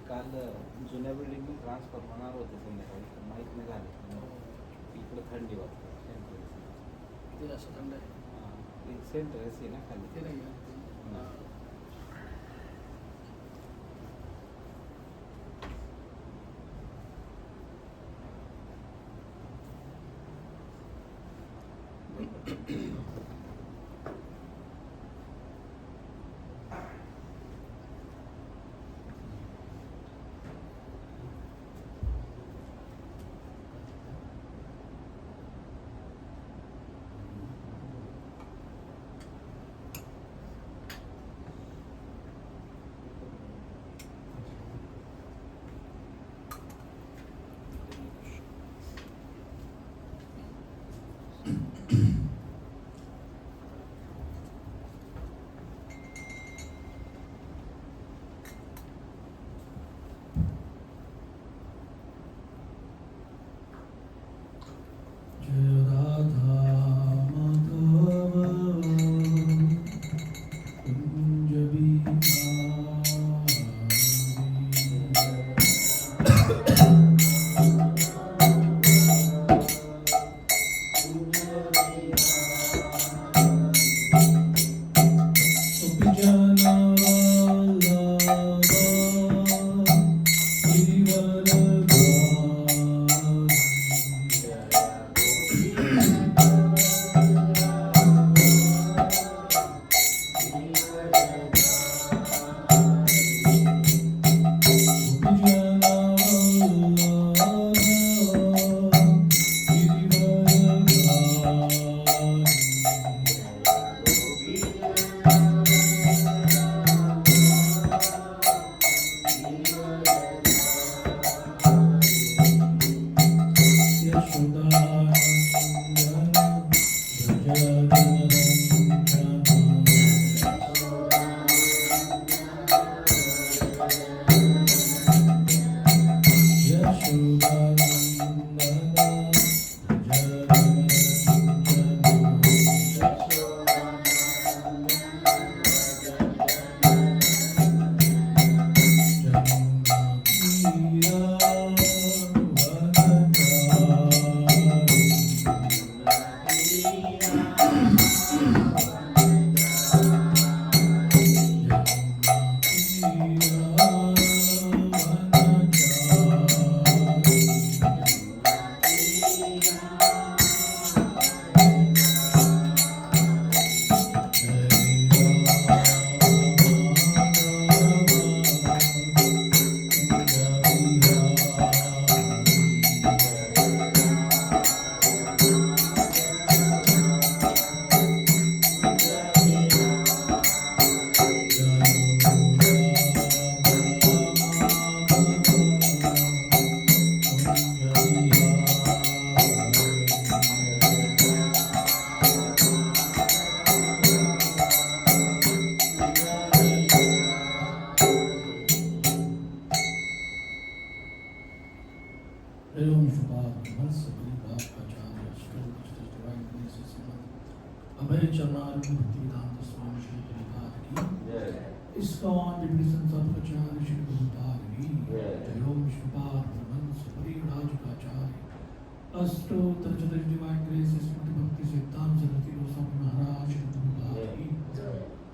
काल जुन्या बिल्डिंगला ट्रान्सफर होणार होते संध्याकाळी, पण माहीत नाही झालं. इकडं थंडी वाजते सेंट्रल एसी. ते असं थंड आहे. हां, सेंट्रल एसी ना खाली. ते नाही आहे.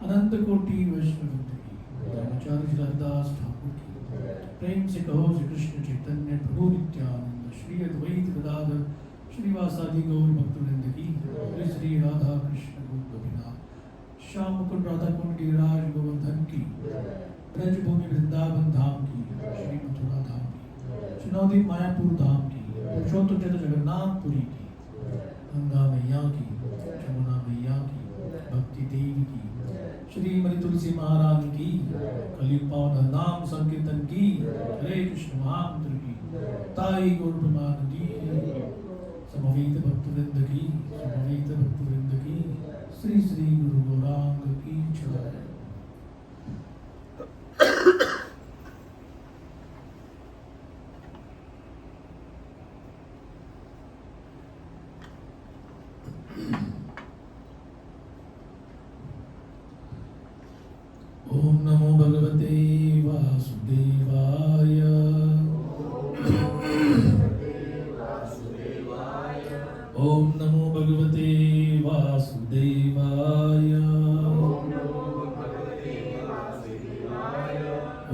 अनंत कोटि वैष्णव की आचार्य हरदास ठाकुर की प्रेम से कहो श्री कृष्ण चैतन्य प्रभु नित्यानंद श्री अद्वैत गदाधर श्रीवासादि गौर भक्तवृंद की श्री श्री राधा कृष्ण गोपिनाथ श्याम मुकुंद राधा कुंड गिरिराज गोवर्धन की ब्रजभूमि वृंदावन धाम की श्री मथुरा धाम की श्री नवदीप मायापुर धाम की पुरुषोत्तम जगन्नाथपुरी की गंगा मैया की यमुना मैया की भक्ति देवी की श्रीमती तुलसी महारानी की कलयुग पावन नाम संकीर्तन की हरे कृष्ण महामंत्र की ताई गौर प्रमाण की समवेत भक्तवृंद की श्री श्री गुरु गौरांग की जय। ओम नमो भगवते वासुदेवाय। वासुदेवाय।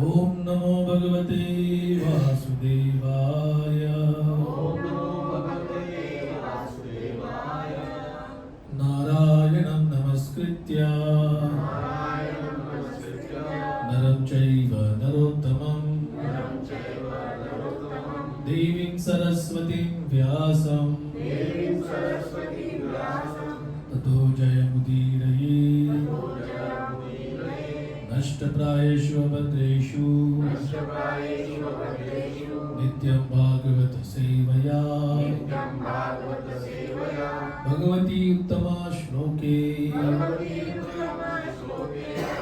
ओम नमो भगवते वासुदेवाय। नारायणं नमस्कृत्य नरं चैव नरोत्तमं देवीं सरस्वतीं व्यासं ततो जयमुदीरये। नष्टप्रायेषु भद्रेषु नित्यं भागवत सेवया भगवती उत्तमा श्लोके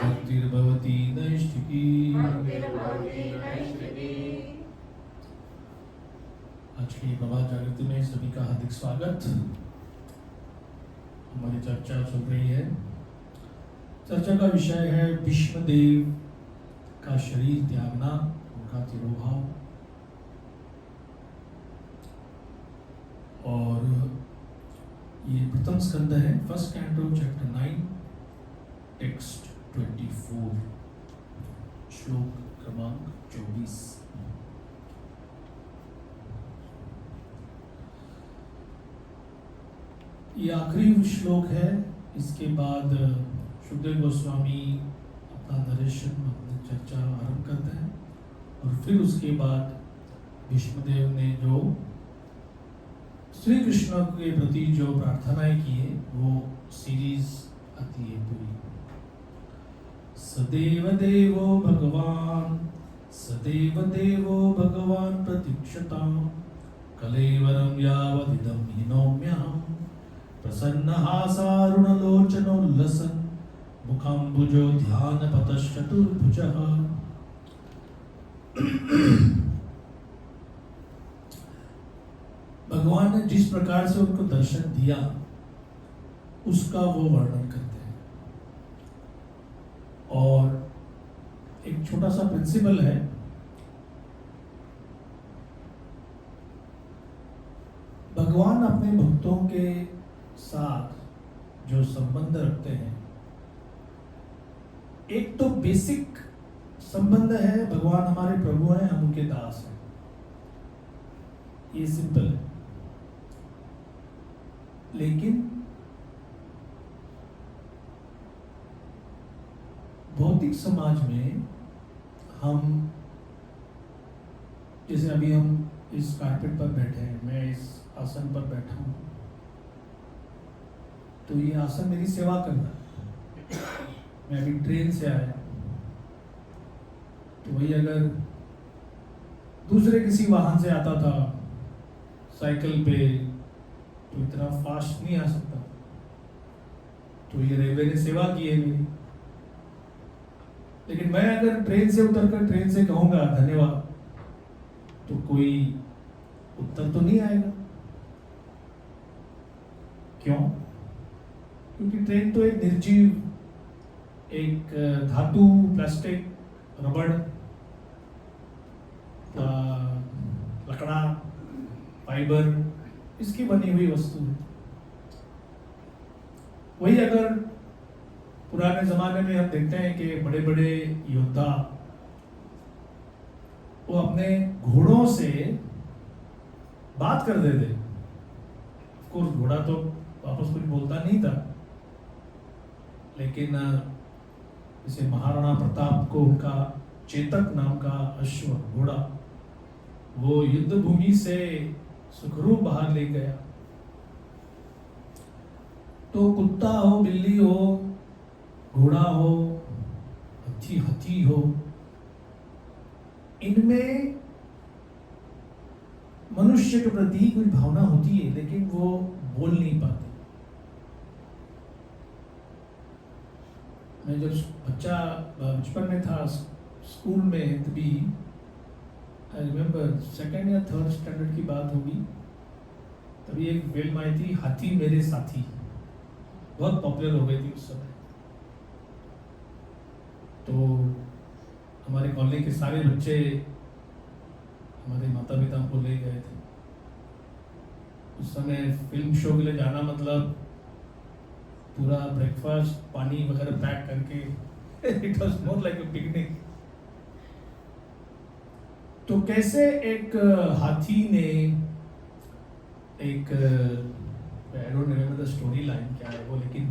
भक्तिर्भवती नैष्ठिकी। आज की प्रभात जागृति में सभी का हार्दिक स्वागत। हमारी चर्चा चल रही है। चर्चा का विषय है भीष्मदेव का शरीर त्यागना, उनका तिरोभाव। और ये प्रथम स्कंद है, फर्स्ट कैंटो चैप्टर 9 टेक्स्ट 24 श्लोक क्रमांक 24। ये आखिरी श्लोक है। इसके बाद सुखदेव गोस्वामी अपना नरेशन, अपनी चर्चा आरंभ करते हैं और फिर उसके बाद भीष्मदेव ने जो श्री कृष्ण के प्रति जो प्रार्थनाएं की है वो सीरीज आती है पूरी। सदैव देवो भगवान प्रतीक्षतां कलेवरं यावदिदं हिनोम्यहं प्रसन्नहासारुणलोचनोल्लसन् मुखाम्बुजो ध्यानपतश्चतुर्भुजः। भगवान ने जिस प्रकार से उनको दर्शन दिया उसका वो वर्णन करते हैं। और एक छोटा सा प्रिंसिपल है, भगवान अपने भक्तों के साथ जो संबंध रखते हैं, एक तो बेसिक संबंध है, भगवान हमारे प्रभु हैं, हम उनके दास हैं, ये सिंपल है। लेकिन भौतिक समाज में हम, जैसे अभी हम इस कारपेट पर बैठे हैं, मैं इस आसन पर बैठा हूं, तो ये आसन मेरी सेवा कर रहा है। मैं अभी ट्रेन से आया, तो वही अगर दूसरे किसी वाहन से आता था, साइकिल पे, तो इतना फास्ट नहीं आ सकता, तो ये रेलवे ने सेवा की है मेरी। लेकिन मैं अगर ट्रेन से उतरकर ट्रेन से कहूंगा धन्यवाद, तो कोई उत्तर तो नहीं आएगा। क्यों? क्योंकि ट्रेन तो एक निर्जीव, एक धातु, प्लास्टिक, रबड़, लकड़ा, फाइबर, इसकी बनी हुई वस्तु है। वही अगर पुराने जमाने में हम देखते हैं कि बड़े बड़े योद्धा वो अपने घोड़ों से बात कर देते। ऑफ कोर्स घोड़ा तो वापस कुछ बोलता नहीं था, लेकिन जैसे महाराणा प्रताप को उनका चेतक नाम का अश्व, घोड़ा, वो युद्ध भूमि से सुखरूप बाहर ले गया। तो कुत्ता हो, बिल्ली हो, घोड़ा हो, हाथी हो, इनमें मनुष्य के प्रति कुछ भावना होती है, लेकिन वो बोल नहीं पाते। मैं जब बचपन में था, स्कूल में, तभी आई रिमेम्बर सेकेंड या थर्ड स्टैंडर्ड की बात होगी, तभी एक फिल्म आई थी, हाथी मेरे साथी, बहुत पॉपुलर हो गई थी उस समय। तो हमारे कॉलेज के सारे बच्चे हमारे माता पिता को ले गए थे। उस समय फिल्म शो के लिए जाना मतलब पूरा ब्रेकफास्ट पानी वगैरह पैक करके it was more like a picnic. तो कैसे एक हाथी ने एक I don't remember the story line क्या है वो, लेकिन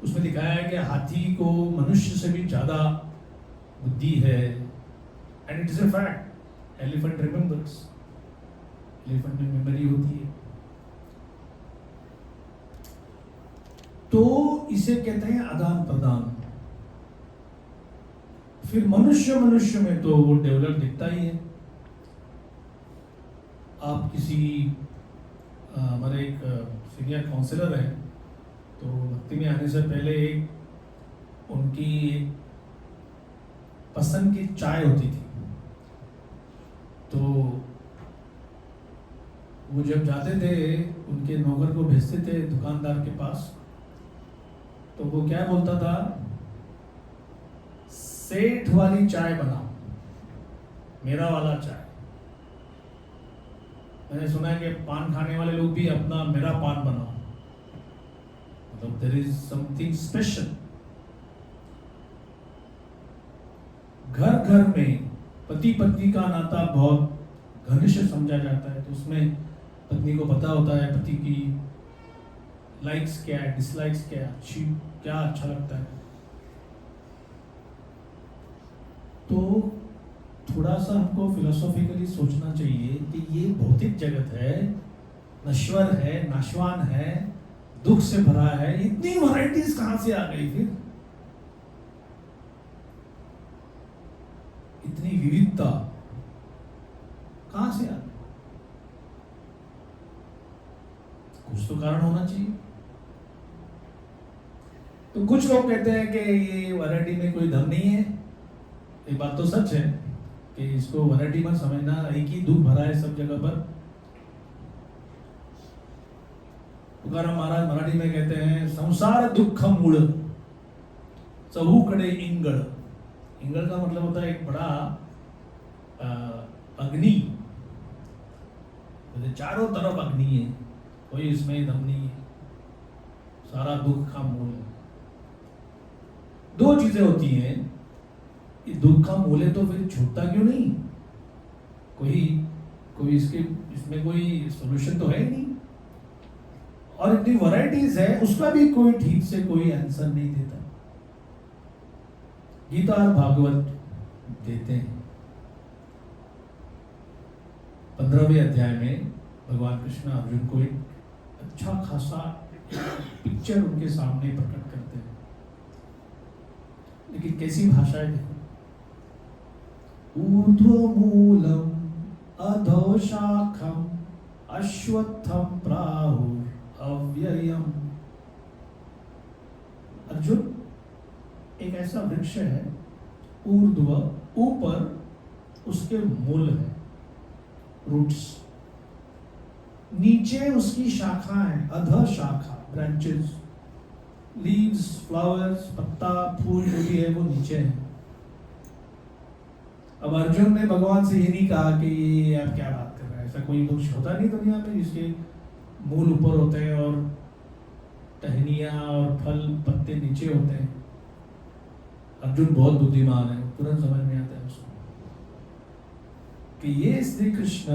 उसमें दिखाया है कि हाथी को मनुष्य से भी ज़्यादा बुद्धि है, and it is a fact. Elephant remembers, elephant में मेमोरी होती है। तो इसे कहते हैं आदान प्रदान। फिर मनुष्य में तो वो डेवलप दिखता ही है। आप किसी हमारे एक सीनियर काउंसलर हैं, तो भक्ति में आने से पहले एक उनकी पसंद की चाय होती थी। तो वो जब जाते थे उनके नौकर को भेजते थे दुकानदार के पास, तो वो क्या बोलता था, सेठ वाली चाय बनाओ, मेरा वाला चाय। मैंने सुना है कि पान खाने वाले लोग भी अपना मेरा पान बनाओ, मतलब देयर इज समथिंग स्पेशल। घर घर में पति पत्नी का नाता बहुत घनिष्ठ समझा जाता है, तो उसमें पत्नी को पता होता है पति की लाइक्स क्या है, डिसलाइक्स क्या है, क्या अच्छा लगता है। तो थोड़ा सा हमको फिलोसॉफिकली सोचना चाहिए कि ये भौतिक जगत है, नश्वर है, नाशवान है, दुख से भरा है, इतनी वैरायटीज कहां से आ गई फिर, इतनी विविधता कहां से आ गई? कुछ तो कारण होना चाहिए। तो कुछ लोग कहते हैं कि ये वैरायटी में कोई दम नहीं है। ये बात तो सच है कि इसको वैरायटी मत समझना, एक ही दुख भरा है सब जगह पर। तुकाराम महाराज मराठी में कहते हैं, संसार दुख मूल चहूकडे इंगळ। इंगळ का मतलब होता है एक बड़ा अग्नि, तो चारों तरफ अग्नि है, कोई इसमें दम नहीं है, सारा दुख का मूल है। दो चीजें होती हैं, ये दुख का मूल है तो फिर छूटता क्यों नहीं? कोई इसमें कोई सॉल्यूशन तो है ही नहीं। और इतनी वैरायटीज है, उसका भी कोई ठीक से कोई आंसर नहीं देता। गीता और भागवत देते हैं। 15वें अध्याय में भगवान कृष्ण अर्जुन को एक अच्छा खासा पिक्चर उनके सामने प्रकट करते हैं, लेकिन कैसी भाषा है देखो। ऊर्ध्वमूलम अधोशाखम अश्वत्थम प्राहुर अव्ययम। अर्जुन, एक ऐसा वृक्ष है, ऊर्ध्व ऊपर, उसके मूल है, रूट्स, नीचे उसकी शाखाएं, अध शाखा, ब्रांचेस, लीव्स, फ्लावर्स, पत्ता, फूल जो भी है वो नीचे है। अब अर्जुन ने भगवान से ये नहीं कहा कि ये आप क्या बात कर रहे हैं, ऐसा कोई वृक्ष होता नहीं दुनिया में जिसके मूल ऊपर होते हैं और टहनियाँ और फल पत्ते नीचे होते हैं। अर्जुन बहुत बुद्धिमान है, तुरंत समझ में आता है उसको कि ये श्री कृष्ण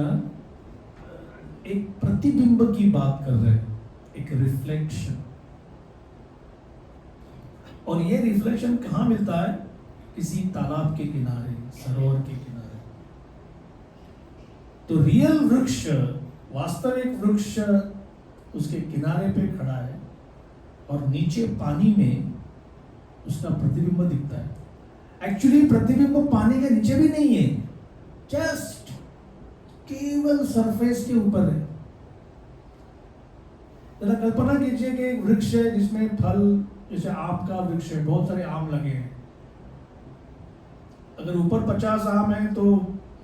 एक प्रतिबिंब की बात कर रहे हैं, एक रिफ्लेक्शन। और ये रिफ्लेक्शन कहाँ मिलता है? किसी तालाब के किनारे, सरोवर के किनारे। तो रियल वृक्ष, वास्तविक वृक्ष उसके किनारे पे खड़ा है और नीचे पानी में उसका प्रतिबिंब दिखता है। एक्चुअली प्रतिबिंब पानी के नीचे भी नहीं है, जस्ट केवल सरफेस के ऊपर है। जरा कल्पना कीजिए कि एक वृक्ष है जिसमें फल, जैसे आम का वृक्ष है, बहुत सारे आम लगे हैं। अगर ऊपर 50 आम है तो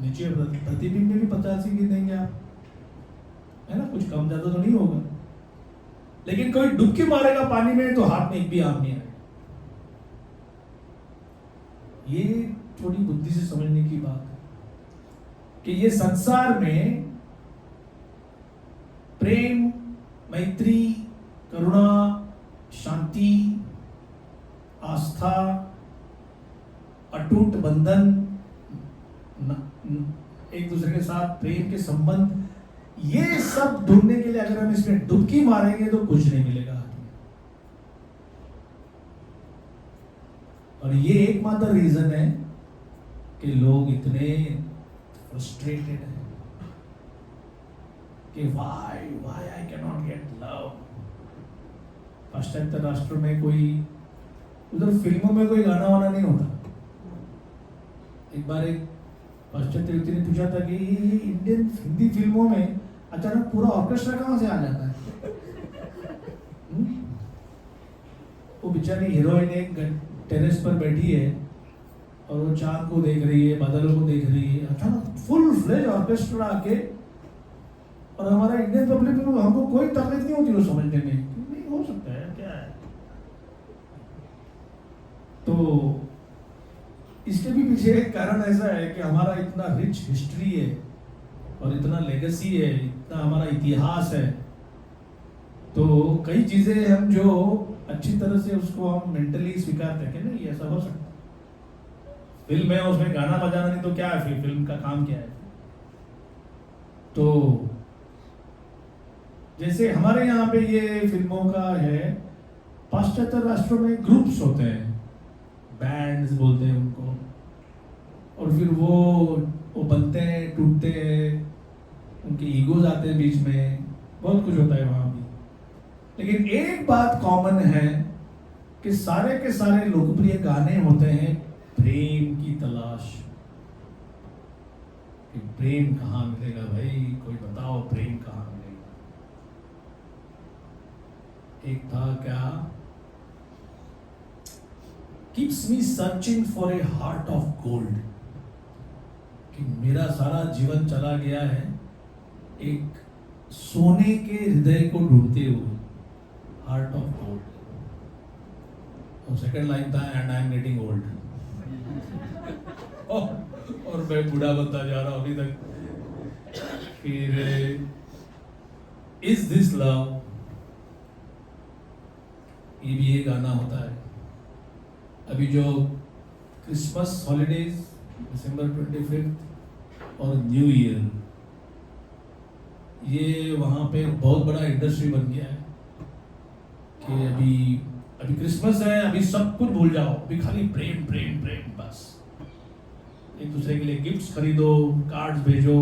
नीचे प्रतिबिंब में भी 50 ही गिनेंगे आप, है ना, कुछ कम ज्यादा तो नहीं होगा। लेकिन कोई डुबकी मारेगा पानी में तो हाथ में एक भी आम नहीं आएगा। ये थोड़ी बुद्धि से समझने की बात है कि ये संसार में प्रेम, मैत्री, करुणा, अटूट बंधन, एक दूसरे के साथ प्रेम के संबंध, ये सब ढूंढने के लिए अगर हम इसमें डुबकी मारेंगे तो कुछ नहीं मिलेगा हाथ में। और ये एकमात्र रीजन है कि लोग इतने फ्रस्ट्रेटेड हैं कि why I cannot get love। पाश्चात्य राष्ट्र में कोई, उधर फिल्मों में कोई गाना वाना नहीं होता। एक बार एक पाश्चात्य व्यक्ति ने पूछा था कि इंडियन हिंदी फिल्मों में अचानक पूरा ऑर्केस्ट्रा कहाँ से आ जाता है? वो बेचारी हीरोइन एक टेरेस पर बैठी है और वो चांद को देख रही है, बादलों को देख रही है, अचानक फुल फ्लेज ऑर्केस्ट्रा आके, और हमारा इंडियन पब्लिक में हमको कोई तकलीफ नहीं होती वो समझने में, नहीं हो सकता है क्या है। तो इसके भी पीछे एक कारण ऐसा है कि हमारा इतना रिच हिस्ट्री है और इतना लेगेसी है, इतना हमारा इतिहास है, तो कई चीजें हम जो अच्छी तरह से उसको हम मेंटली स्वीकारते हैं कि नहीं ऐसा हो सकता। फिल्म है उसमें गाना बजाना नहीं तो क्या है, फिर फिल्म का काम क्या है। तो जैसे हमारे यहाँ पे ये फिल्मों का है, पाश्चात्य राष्ट्रों में ग्रुप्स होते हैं, बैंड्स बोलते हैं उनको, और फिर वो बनते हैं, टूटते हैं, उनके ईगोज आते हैं बीच में, बहुत कुछ होता है वहां भी। लेकिन एक बात कॉमन है कि सारे के सारे लोकप्रिय गाने होते हैं प्रेम की तलाश, कि प्रेम कहाँ मिलेगा भाई, कोई बताओ प्रेम कहाँ मिलेगा। एक था क्या, keeps me searching for a heart of gold, कि मेरा सारा जीवन चला गया है एक सोने के हृदय को ढूंढते हुए, हार्ट ऑफ गोल्ड। और सेकंड लाइन था and I am getting old, और मैं बूढ़ा बनता जा रहा हूं अभी तक। फिर इज दिस लव, ये भी एक गाना होता है। अभी जो क्रिसमस हॉलीडेज दिसंबर 25 और न्यू ईयर, ये वहाँ पे बहुत बड़ा इंडस्ट्री बन गया है कि अभी क्रिसमस है, अभी सब कुछ भूल जाओ, अभी खाली प्रेम प्रेम प्रेम बस। एक दूसरे के लिए गिफ्ट्स खरीदो, कार्ड्स भेजो,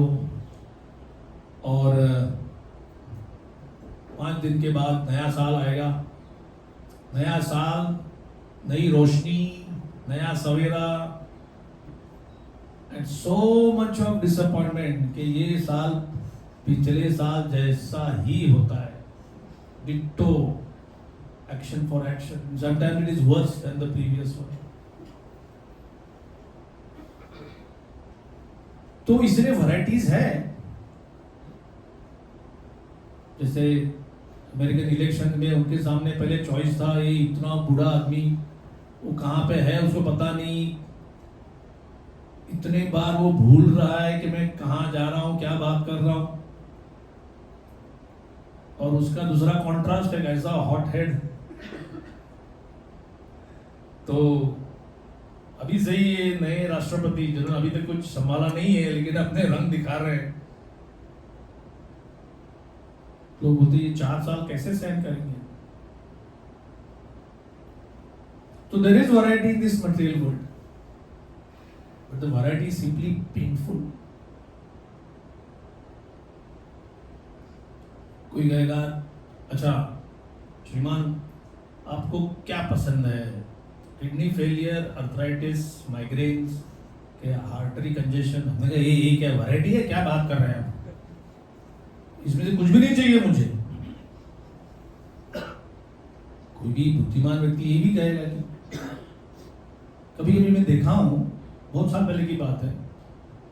और 5 दिन के बाद नया साल आएगा, नया साल, नई रोशनी, नया सवेरा, and so much of disappointment कि ये साल पिछले साल जैसा ही होता है, ditto, action for action, sometimes it is worse than the previous one. तो इसलिए वैरायटीज है। जैसे अमेरिकन इलेक्शन में उनके सामने पहले चॉइस था, ये इतना बूढ़ा आदमी, वो कहाँ पे है उसको पता नहीं, इतने बार वो भूल रहा है कि मैं कहाँ जा रहा हूँ, क्या बात कर रहा हूँ। और उसका दूसरा कॉन्ट्रास्ट है ऐसा हॉट हेड। तो अभी सही ये नए राष्ट्रपति जिन्होंने अभी तक कुछ संभाला नहीं है लेकिन अपने रंग दिखा रहे हैं, लोग बोलते ये 4 साल कैसे सहन करेंगे। तो there is variety in this material world, but the variety is simply painful. कोई कहेगा अच्छा श्रीमान आपको क्या पसंद है, kidney failure, arthritis, migraines, artery congestion. हमने कहा ये क्या वैरायटी है, क्या बात कर रहे हैं आप, इसमें से कुछ भी नहीं चाहिए मुझे। कोई भी बुद्धिमान व्यक्ति ये भी कहेगा कि कभी कभी मैं देखा हूं, बहुत साल पहले की बात है,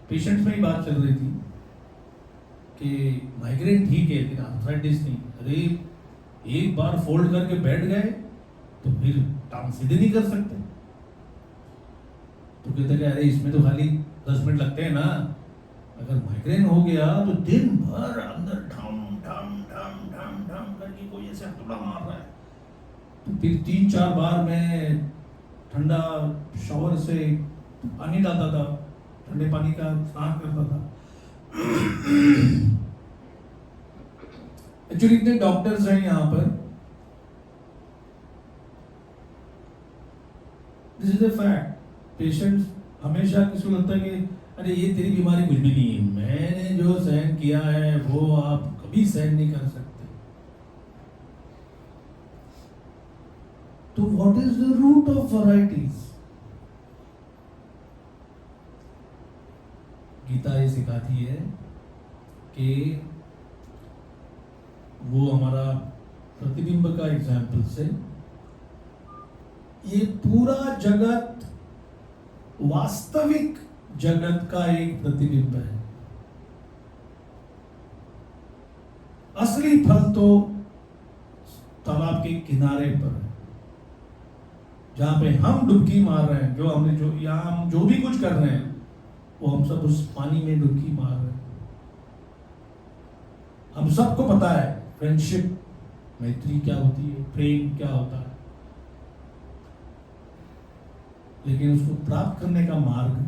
पेशेंट्स में ही बात चल रही थी कि माइग्रेन ठीक है लेकिन आर्थराइटिस नहीं। अरे एक बार फोल्ड करके बैठ गए तो फिर टांग सीधे नहीं कर सकते। तो कहते हैं अरे इसमें तो खाली 10 मिनट लगते हैं ना, अगर माइग्रेन हो गया तो दिन भर अंदर ठम ठम ठम ठम ठम करके कोई ऐसे हथौड़ा मार रहा है। तो फिर 3-4 बार मैं ठंडा शावर से पानी डालता था, ठंडे पानी का स्नान करता था। एक्चुअली इतने डॉक्टर्स हैं यहाँ पर, this is the fact. Patients हमेशा किसी को लगता है कि अरे ये तेरी बीमारी कुछ भी नहीं है, मैंने जो सहन किया है वो आप कभी सहन नहीं कर सकते। तो what is the root of varieties? Gita ये सिखाती है कि वो हमारा प्रतिबिंब का एग्जाम्पल से, ये पूरा जगत वास्तविक जगत का एक प्रतिबिंब है। असली फल तो तालाब के किनारे पर है, जहां पे हम डुबकी मार रहे हैं, जो हमने जो या हम जो भी कुछ कर रहे हैं वो हम सब उस पानी में डुबकी मार रहे हैं। हम सबको पता है फ्रेंडशिप, मैत्री क्या होती है, प्रेम क्या होता है, लेकिन उसको प्राप्त करने का मार्ग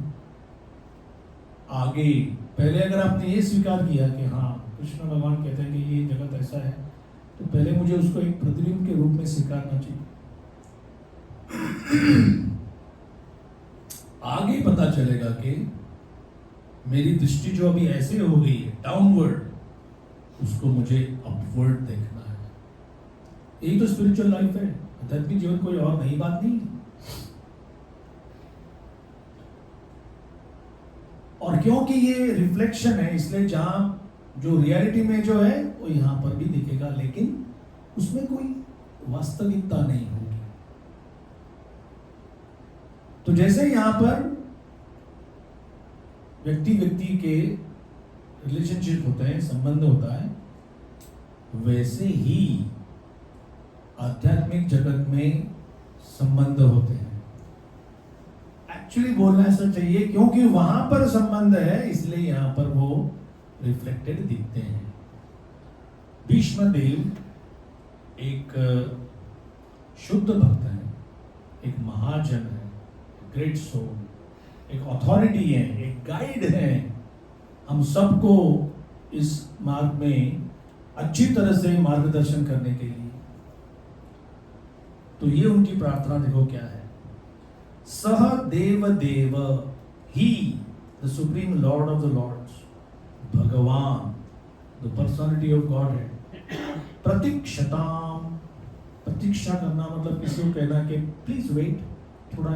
आगे, पहले अगर आपने ये स्वीकार किया कि हाँ कृष्ण भगवान कहते हैं कि ये जगत ऐसा है, तो पहले मुझे उसको एक प्रतिबिंब के रूप में स्वीकारना चाहिए। आगे पता चलेगा कि मेरी दृष्टि जो अभी ऐसे हो गई है डाउनवर्ड, उसको मुझे अपवर्ड देखना है। यही तो स्पिरिचुअल लाइफ है, आध्यात्मिक जीवन कोई और नई बात नहीं। और क्योंकि ये रिफ्लेक्शन है, इसलिए जहां जो रियलिटी में जो है वो यहां पर भी दिखेगा, लेकिन उसमें कोई वास्तविकता नहीं होगी। तो जैसे यहां पर व्यक्ति व्यक्ति के रिलेशनशिप होते हैं, संबंध होता है, वैसे ही आध्यात्मिक जगत में संबंध होते हैं। एक्चुअली बोलना ऐसा चाहिए, क्योंकि वहां पर संबंध है इसलिए यहां पर वो रिफ्लेक्टेड दिखते हैं। भीष्म देव एक शुद्ध भक्त है, एक महाजन है, ग्रेट सोल, एक अथॉरिटी है, एक गाइड है हम सबको इस मार्ग में अच्छी तरह से मार्गदर्शन करने के लिए। तो ये उनकी प्रार्थना देखो क्या है, सह देव देव ही the supreme lord of the lords, भगवान द पर्सनालिटी ऑफ गॉड है, प्रतीक्षताम, प्रतीक्षा करना मतलब किसी को कहना कि प्लीज वेट, थोड़ा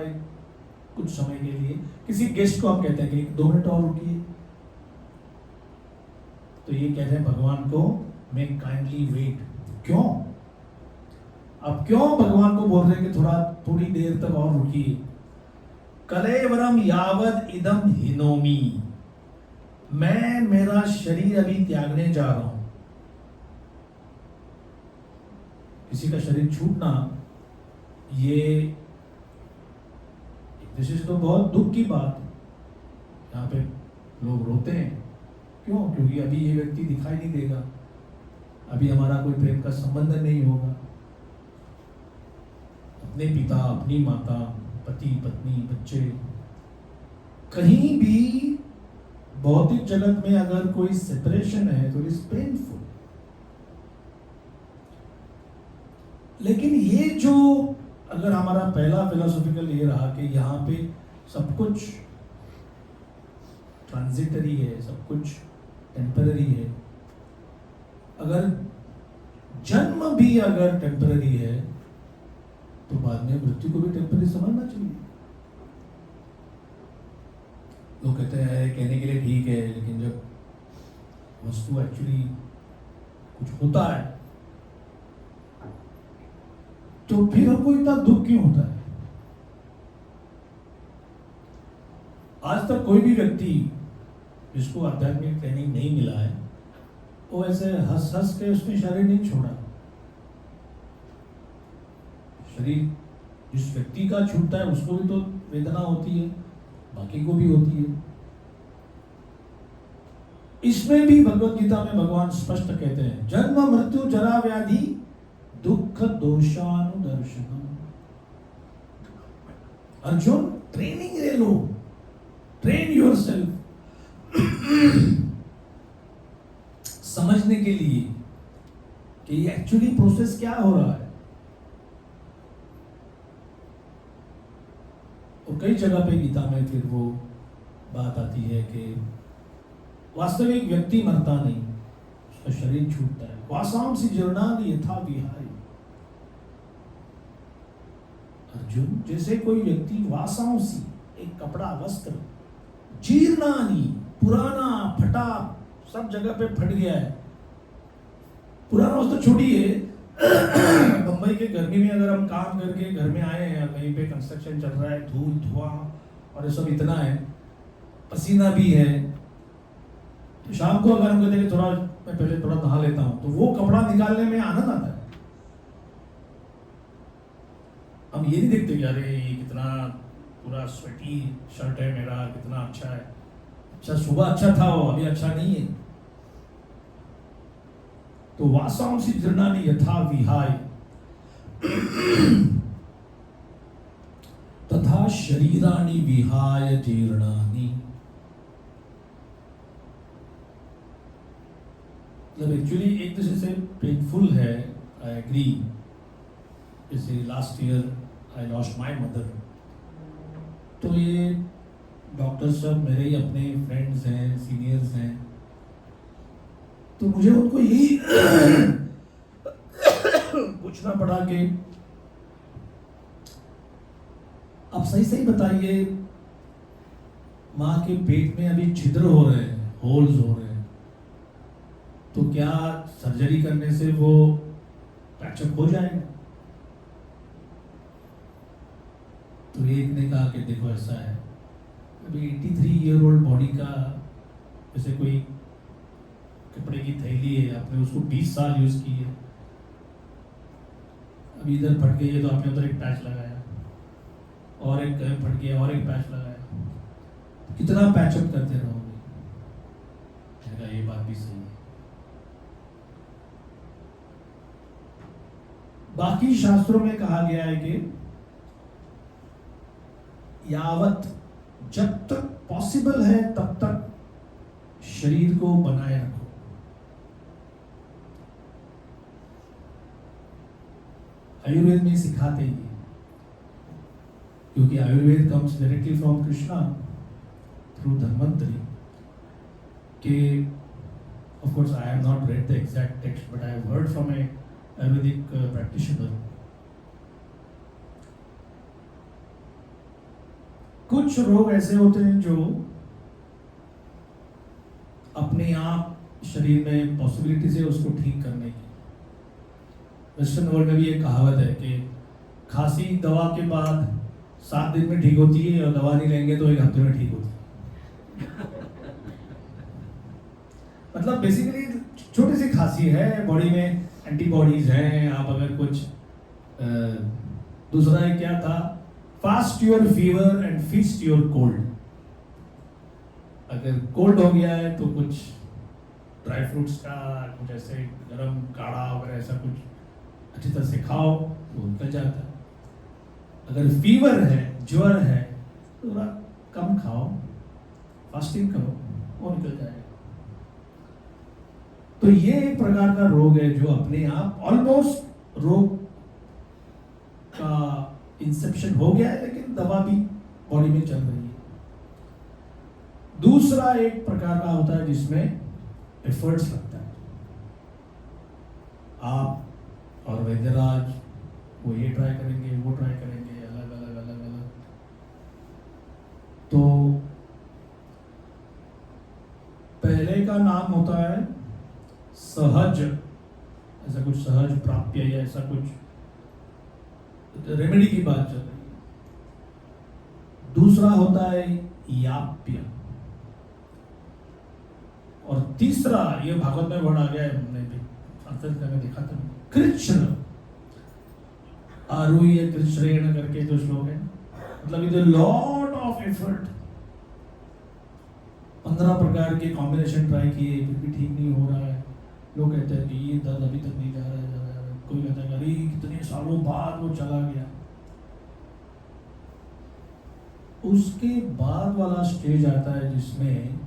कुछ समय के लिए। किसी गेस्ट को आप कहते हैं कि 2 मिनट और रुकिए, तो ये कहते हैं भगवान को मे काइंडली वेट। क्यों? अब क्यों भगवान को बोल रहे हैं कि थोड़ी देर तक और रुकिए? कलेवरम यावद इदम हिनोमी, मैं मेरा शरीर अभी त्यागने जा रहा हूं। किसी का शरीर छूटना ये दिस तो बहुत दुख की बात है। यहाँ पे लोग रोते हैं, क्यों? क्योंकि अभी ये व्यक्ति दिखाई नहीं देगा, अभी हमारा कोई प्रेम का संबंध नहीं होगा। अपने पिता, अपनी माता, पति, पत्नी, बच्चे, कहीं भी भौतिक जगत में अगर कोई सेपरेशन है तो इट इज पेनफुल। लेकिन ये जो अगर हमारा पहला फिलोसॉफिकल ये रहा कि यहाँ पे सब कुछ ट्रांजिटरी है, सब कुछ टेम्पररी है, अगर जन्म भी अगर टेम्पररी है तो बाद में मृत्यु को भी टेम्पररी समझना चाहिए। लोग कहते हैं कहने के लिए ठीक है, लेकिन जब वस्तु एक्चुअली कुछ होता है तो फिर हमको इतना दुख क्यों होता है? आज तक कोई भी व्यक्ति जिसको आध्यात्मिक ट्रेनिंग नहीं मिला है वो ऐसे हंस हंस के उसने शरीर नहीं छोड़ा। शरीर जिस व्यक्ति का छूटता है उसको भी तो वेदना होती है, बाकी को भी होती है। इसमें भी भगवत गीता में भगवान स्पष्ट कहते हैं, जन्म मृत्यु जरा व्याधि दुख दोषानुदर्शनम। अर्जुन ट्रेनिंग ले लो, एक्चुअली प्रोसेस क्या हो रहा है। और कई जगह पे गीता में फिर वो बात आती है कि वास्तविक व्यक्ति मरता नहीं, उसका शरीर छूटता है। वासांसि जीर्णानि यथा विहाय। अर्जुन, जैसे कोई व्यक्ति वासांसि, एक कपड़ा वस्त्र, जीर्णानि, पुराना फटा, सब जगह पे फट गया है। पुराना वस्त्र छोड़िए, बंबई के गर्मी में अगर हम काम करके घर में आए हैं, कहीं पे कंस्ट्रक्शन चल रहा है, धूल धुआं और ये सब इतना है, पसीना भी है, तो शाम को अगर हम कहते हैं कि मैं पहले थोड़ा नहा लेता हूं, तो वो कपड़ा निकालने में आनंद आता है। हम ये नहीं देखते कि अरे ये कितना पूरा स्वेटी शर्ट है मेरा, कितना अच्छा है। अच्छा, सुबह अच्छा था वो, अभी अच्छा नहीं है। तो वासांसि जीर्णानि यथा विहाय तथा शरीराणि विहाय जीर्णानि। मतलब एक्चुअली एक तरह से पेनफुल है, आई एग्री। जैसे last year I lost my mother, तो ये डॉक्टर सब मेरे ही अपने फ्रेंड्स हैं, सीनियर्स हैं, तो मुझे उनको यही पूछना पड़ा कि आप सही सही बताइए, माँ के पेट में अभी छिद्र हो रहे हैं, होल्स हो रहे हैं, तो क्या सर्जरी करने से वो पैचअप हो जाएगा? तो एक ने कहा कि देखो ऐसा है, अभी 83 ईयर ओल्ड बॉडी का, जैसे कोई कपड़े की थैली है, आपने उसको 20 साल यूज की है, अभी इधर फट गई है तो आपने उधर एक पैच लगाया, और एक फट गया और एक पैच लगाया, कितना पैचअप करते रहोगे? ये बात भी सही है। बाकी शास्त्रों में कहा गया है कि यावत, जब तक पॉसिबल है तब तक शरीर को बनाए रखो। आयुर्वेद में सिखाते हैं, क्योंकि Ayurveda comes directly from Krishna through Dhanvantari, कि of course I have not read the exact text but I have heard from a ayurvedic practitioner. कुछ रोग ऐसे होते हैं जो अपने आप शरीर में पॉसिबिलिटीज है उसको ठीक करने की। वेस्टर्न वर्ल्ड में भी एक कहावत है कि खांसी दवा के बाद 7 दिन में ठीक होती है, और दवा नहीं लेंगे तो 1 हफ्ते में ठीक होती है। मतलब बेसिकली छोटी सी खांसी है, बॉडी में एंटीबॉडीज हैं, आप अगर कुछ दूसरा एक क्या था, fast your fever and feast your cold. अगर कोल्ड हो गया है तो कुछ ड्राई फ्रूट्स का कुछ ऐसे गरम काढ़ा वगैरह ऐसा कुछ अच्छी तरह से खाओ तो निकल जाता है। अगर फीवर है, ज्वर है, तो थोड़ा कम खाओ, फास्टिंग करो, वो निकल जाएगा। तो ये एक प्रकार का रोग है जो अपने आप ऑलमोस्ट रोग का इंसेप्शन हो गया है, लेकिन दवा भी बॉडी में चल रही है। दूसरा एक प्रकार का होता है जिसमें एफर्ट्स लगता है। आप और वैद्यराज वो ये ट्राई करेंगे, वो ट्राई करेंगे, अलग अलग अलग अलग। तो पहले का नाम होता है सहज, ऐसा कुछ सहज प्राप्य या ऐसा कुछ रेमेडी की बात चल रही है। दूसरा होता है याप्य, और तीसरा ये भागवत में वर्ड आ गया है, हमने भी ट्रांसलेट करके देखा था, कृष्ण आरुह्य कृष्णेन करके जो श्लोक है, मतलब with a lot of effort 15 प्रकार के कॉम्बिनेशन ट्राई किए, फिर भी ठीक नहीं हो रहा है। लोग कहते हैं कि ये दर्द अभी तक नहीं जा रहा है, कोई कहता है अरे कितने सालों बाद वो चला गया। उसके बाद वाला स्टेज आता है जिसमें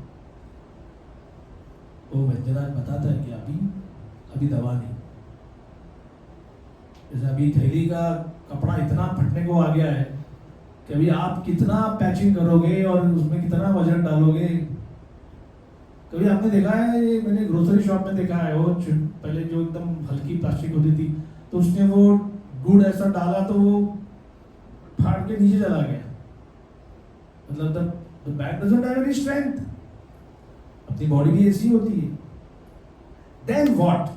वो वैद्यराज बताता है कि अभी दवा नहीं, जैसे अभी थैली का कपड़ा इतना फटने को आ गया है कि अभी आप कितना पैचिंग करोगे और उसमें कितना वजन डालोगे। कभी आपने देखा है, ये मैंने ग्रोसरी शॉप में देखा है, वो पहले जो एकदम हल्की प्लास्टिक होती थी तो उसने वो गुड़ ऐसा डाला तो वो फाड़ के नीचे चला गया। मतलब the bag doesn't have any strength. अपनी बॉडी भी ऐसी होती है। Then what?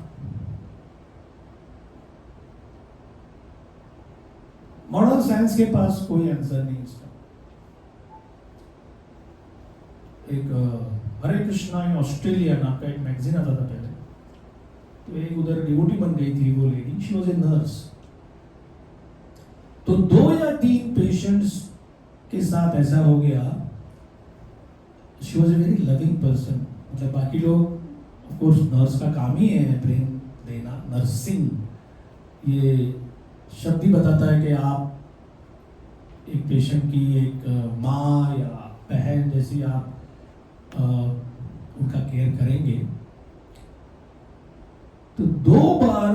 मॉडर्न साइंस के पास कोई आंसर नहीं इसका। एक हरे कृष्णा इन ऑस्ट्रेलिया नाम का एक मैगजीन आता था पहले, तो एक उधर डिवोटी बन गई थी वो lady, she was a nurse. तो 2 या 3 पेशेंट्स के साथ ऐसा हो गया। She was a very loving person. मतलब बाकी लोग, ऑफ कोर्स नर्स का काम ही है प्रेम देना, नर्सिंग ये शब्द ही बताता है कि आप एक पेशेंट की एक माँ या बहन जैसी आप उनका केयर करेंगे। तो 2 बार,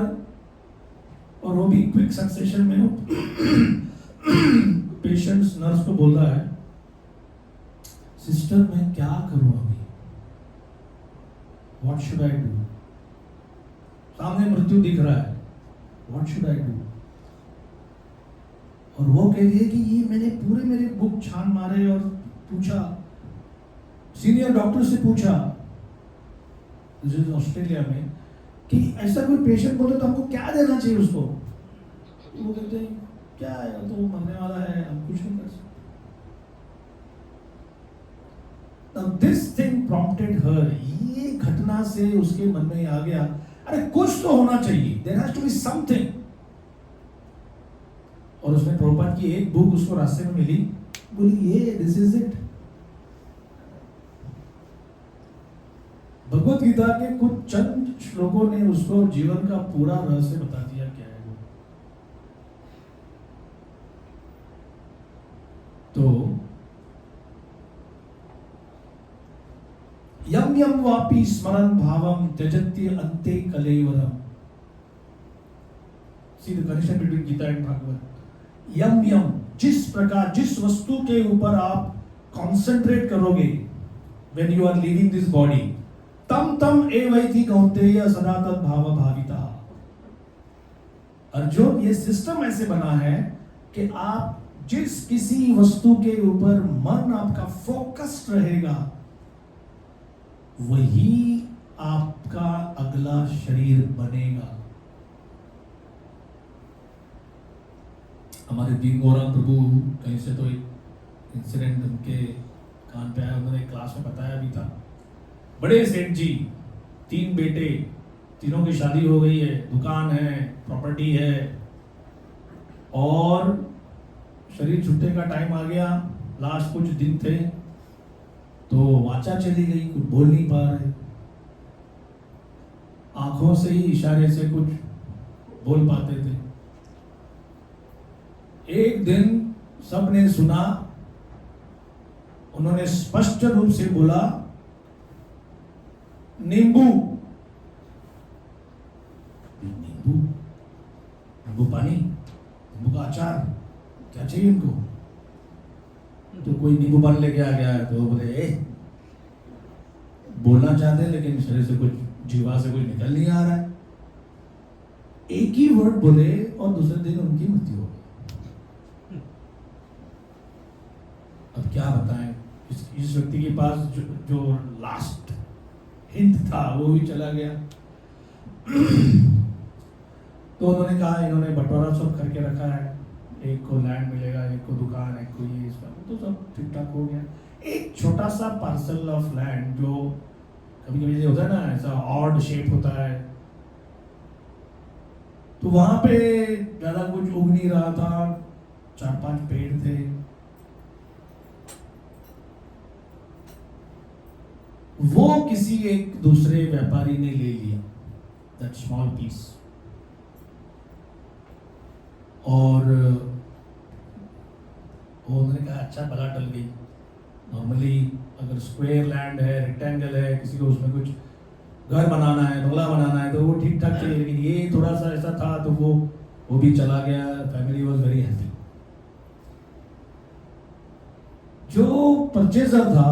और वो भी क्विक सक्सेशन में हो, पेशेंट्स नर्स को बोल रहा है, सिस्टर मैं क्या करूं अभी, व्हाट शुड आई डू? सामने मृत्यु दिख रहा है, व्हाट शुड आई डू? और वो कह रही है कि ये मैंने पूरे मेरे बुक छान मारे और पूछा, सीनियर डॉक्टर से पूछा ऑस्ट्रेलिया में कि ऐसा कोई पेशेंट बोले तो हमको क्या देना चाहिए उसको। वो कहते हैं क्या है, तो वो मरने वाला है, हम कुछ नहीं कर सकते। Now this thing prompted her, ये घटना से उसके मन में आ गया, अरे कुछ तो होना चाहिए, there has to be something। और उसने प्रभुपाद की एक बुक उसको रास्ते में मिली, बोली ये this is it. Bhagavad Gita के कुछ चंद श्लोकों ने उसको जीवन का पूरा रहस्य बता दिया क्या है वो। तो यम यम वापि स्मरण भावम त्यजत्य अन्ते कलेवरम। See the connection between Gita and Bhagavata. यम यम, जिस प्रकार, जिस वस्तु के ऊपर आप कॉन्सेंट्रेट करोगे when you are living this body, तम तम एवैति कौन्तेय सदा तद भाव भाविता। अर्जुन, ये सिस्टम ऐसे बना है कि आप जिस किसी वस्तु के ऊपर मन आपका फोकस्ड रहेगा, वही आपका अगला शरीर बनेगा। हमारे दीन गौरांग प्रभु कहीं से तो एक इंसिडेंट उनके कान पे आया, उन्होंने क्लास में बताया भी था। बड़े सेठ जी, 3 बेटे, तीनों की शादी हो गई है, दुकान है, प्रॉपर्टी है, और शरीर छुट्टे का टाइम आ गया, लास्ट कुछ दिन थे, तो वाचा चली गई, कुछ बोल नहीं पा रहे, आंखों से ही इशारे से कुछ बोल पाते थे। एक दिन सबने सुना, उन्होंने स्पष्ट रूप से बोला, नींबू। नींबू, नींबू पानी, नींबू का अचार, क्या चाहिए इनको? तो कोई नींबू पानी लेके आ गया, तो बोले बोलना चाहते हैं लेकिन शरीर से कुछ, जीवा से कुछ निकल नहीं आ रहा है। एक ही वर्ड बोले और दूसरे दिन उनकी मृत्यु हो गई। अब क्या बताएं, इस व्यक्ति के पास जो लास्ट हिंट था वो भी चला गया। तो उन्होंने कहा, इन्होंने बंटवारा सब करके रखा है, एक को लैंड मिलेगा, एक को दुकान, एक को ये, इसका तो सब ठीक ठाक हो गया। एक छोटा सा पार्सल ऑफ लैंड जो कभी कभी होता है ना, ऐसा ऑड शेप होता है, तो वहां पे ज्यादा कुछ उग नहीं रहा था, 4-5 पेड़ थे। वो किसी एक दूसरे व्यापारी ने ले लिया दैट स्मॉल पीस, और वो उन्होंने कहा अच्छा भला टल गई। नॉर्मली अगर स्क्वायर लैंड है, रेक्टेंगल है, किसी को उसमें कुछ घर बनाना है, बंगला बनाना है, तो वो ठीक ठाक चले, लेकिन ये थोड़ा सा ऐसा था तो वो वो भी चला गया, फैमिली वॉज वेरी हैप्पी। जो परचेजर था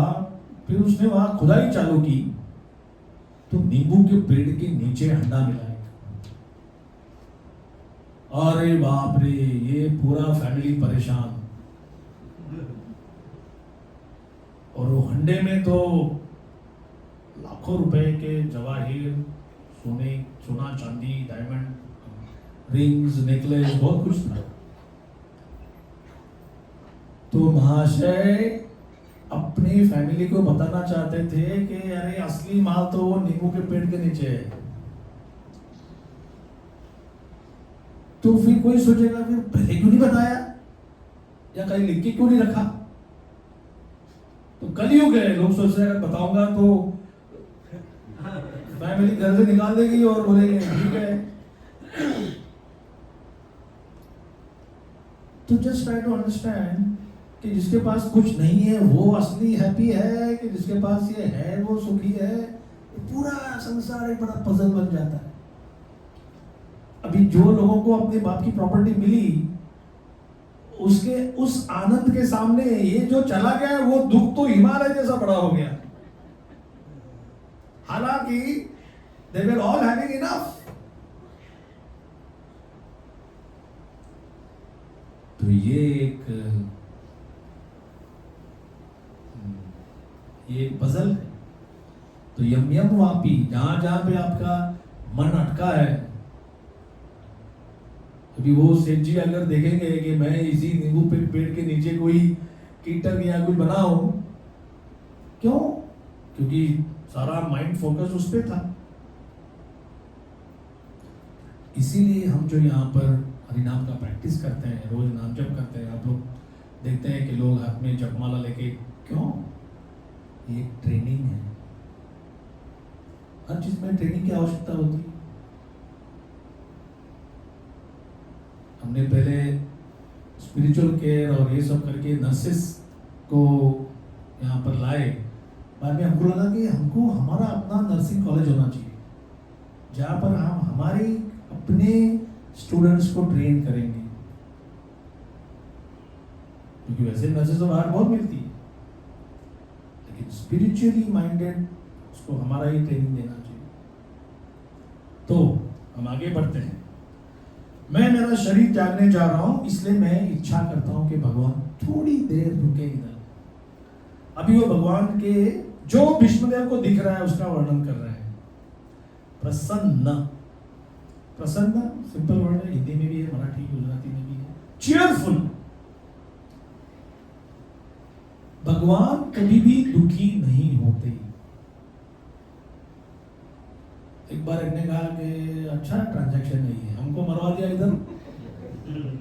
फिर उसने वहां खुदाई चालू की तो नींबू के पेड़ के नीचे अंडा मिला है। अरे बाप रे, ये पूरा फैमिली परेशान। और वो हंडे में तो लाखों रुपए के जवाहिर, सोने, सोना चांदी, डायमंड, रिंग्स, नेकलेस, बहुत कुछ था। तो महाशय अपनी फैमिली को बताना चाहते थे कि अरे असली माल तो वो नींबू के पेड़ के नीचे है। तो फिर कोई सोचेगा फिर पहले क्यों नहीं बताया, या कहीं लिख के क्यों नहीं रखा। तो कलयुग है, लोग सोच रहे हैं बताऊंगा तो फैमिली घर से निकाल देगी और बोलेंगे ठीक है। तो जस्ट ट्राई टू अंडरस्टैंड कि जिसके पास कुछ नहीं है वो असली हैप्पी है, कि जिसके पास ये है वो सुखी है। पूरा संसार एक बड़ा पजल बन जाता है। अभी जो लोगों को अपने बाप की प्रॉपर्टी मिली, उसके उस आनंद के सामने ये जो चला गया वो दुख तो हिमालय जैसा बड़ा हो गया। हालांकि they were all having enough। तो ये एक पजल है। तो यम यम वापी, जहां जहां पे आपका मन अटका है, अभी वो सेठ जी अगर देखेंगे कि मैं इसी नींबू पेड़ के नीचे कोई कीटक या कुछ बनाऊं, क्यों? क्योंकि सारा माइंड फोकस उस पे था। इसीलिए हम जो यहाँ पर हरिनाम का प्रैक्टिस करते हैं, रोज नाम जप करते हैं, आप लोग देखते हैं कि लोग हाथ में जपमाला लेके, क्यों? ये एक ट्रेनिंग है। हर चीज में ट्रेनिंग की आवश्यकता होती है। हमने पहले स्पिरिचुअल केयर और ये सब करके नर्सेस को यहाँ पर लाए। बाद में हमको लगा कि हमको हमारा अपना नर्सिंग कॉलेज होना चाहिए, जहाँ पर हम हमारे अपने स्टूडेंट्स को ट्रेन करेंगे, क्योंकि वैसे नर्सेस तो बाहर बहुत मिलती है, लेकिन स्पिरिचुअली माइंडेड उसको हमारा ही ट्रेनिंग देना चाहिए। तो हम आगे बढ़ते हैं। मैं मेरा शरीर त्यागने जा रहा हूं, इसलिए मैं इच्छा करता हूं कि भगवान थोड़ी देर रुके इधर। अभी वो भगवान के जो विष्णुदेव को दिख रहा है उसका वर्णन कर रहे हैं। प्रसन्न, प्रसन्न सिंपल वर्ड है, हिंदी में भी है, मराठी गुजराती में भी है। चीयरफुल, भगवान कभी भी दुखी नहीं होते। एक बार एक ने कहा कि अच्छा ट्रांजैक्शन नहीं है, हमको मरवा दिया इधर,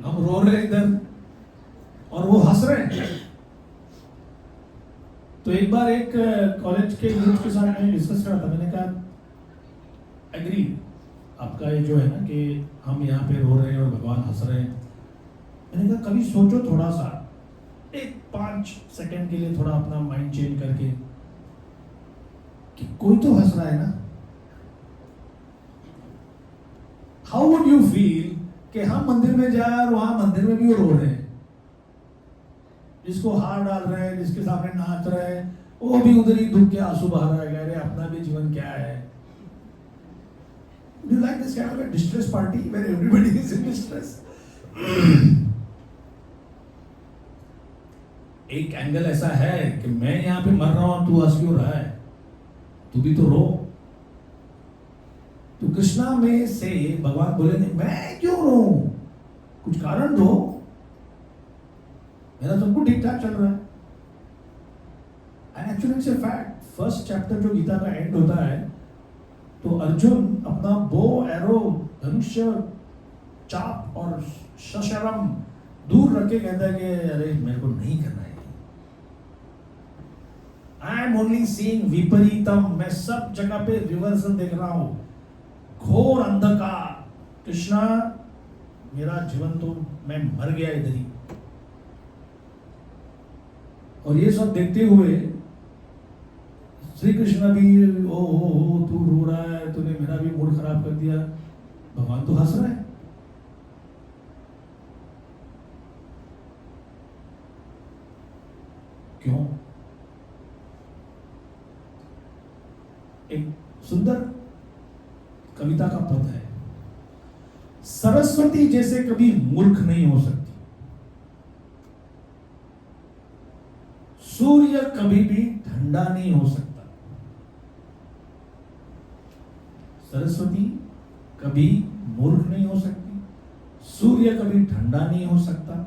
हम रो रहे इधर और वो हंस रहे हैं। तो एक बार एक कॉलेज के यूथ के साथ मैंने डिस्कस करा था। मैंने कहा एग्री, आपका ये जो है ना कि हम यहाँ पे रो रहे हैं और भगवान हंस रहे हैं। मैंने कहा कभी सोचो थोड़ा सा, एक 5 सेकंड के लिए थोड़ा अपना माइंड चेंज करके कि कोई तो हंस रहा है ना। हाउ वुड यू फील कि हम मंदिर में जाए और वहां मंदिर में भी वो रो रहे हैं, जिसको हार डाल रहे हैं, जिसके सामने नाच रहे हैं, वो भी उधर ही दुख के आंसू बहा रहा है, कह रहे अपना भी जीवन क्या है। Do you like this kind of a distress party where everybody is in distress? एक एंगल ऐसा है कि मैं यहाँ पे मर रहा हूं, तू हंस क्यों रहा है, तू भी तो रो। तो कृष्णा में से भगवान बोले मैं क्यों रो, कुछ कारण दो, मेरा सब कुछ ठीक ठाक चल रहा है। And actually it's a fact. First chapter जो गीता का एंड होता है तो अर्जुन अपना बो, एरो, धनुष्य, चाप और शशरम दूर रख के कहता है कि अरे मेरे को नहीं करना है। आई एम ओनली सीइंग विपरीतम, मैं सब जगह पे रिवर्सल देख रहा हूं, घोर अंधकार। कृष्णा मेरा जीवन तो मैं मर गया इधर ही। और ये सब देखते हुए श्री कृष्ण भी ओ तू रो रहा है, तूने मेरा भी मूड खराब कर दिया। भगवान तो हंस रहा है। क्यों? एक सुंदर कविता का पद है, सरस्वती जैसे कभी मूर्ख नहीं हो सकती, सूर्य कभी भी ठंडा नहीं हो सकता। सरस्वती कभी मूर्ख नहीं हो सकती, सूर्य कभी ठंडा नहीं हो सकता,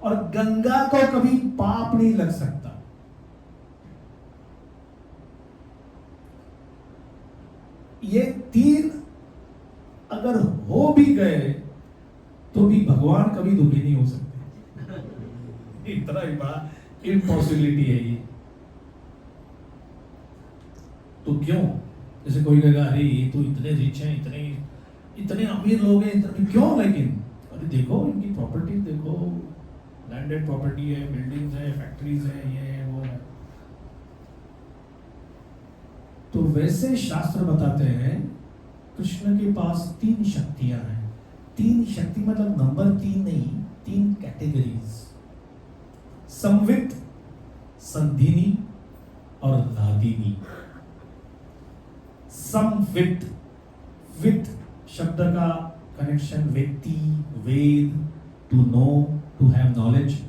और गंगा को कभी पाप नहीं लग सकता। ये तीन अगर हो भी गए तो भी भगवान कभी दुखी नहीं हो सकते। इतना ही बड़ा इम्पॉसिबिलिटी है ये। तो क्यों? जैसे कोई कहेगा अरे ये तो इतने रिच हैं, इतने अमीर लोग हैं, इतने क्यों? लेकिन अरे देखो इनकी प्रॉपर्टीज देखो, लैंडेड प्रॉपर्टी है, बिल्डिंग्स है, फैक्ट्रीज है, ये है वो है। तो वैसे शास्त्र बताते हैं कृष्ण के पास तीन शक्तियां हैं। तीन शक्ति मतलब नंबर 3 नहीं, 3 कैटेगरीज, संवित, संधिनी और लादिनी। संवित, वित शब्द का कनेक्शन व्यक्ति, वेद, to know, to have knowledge.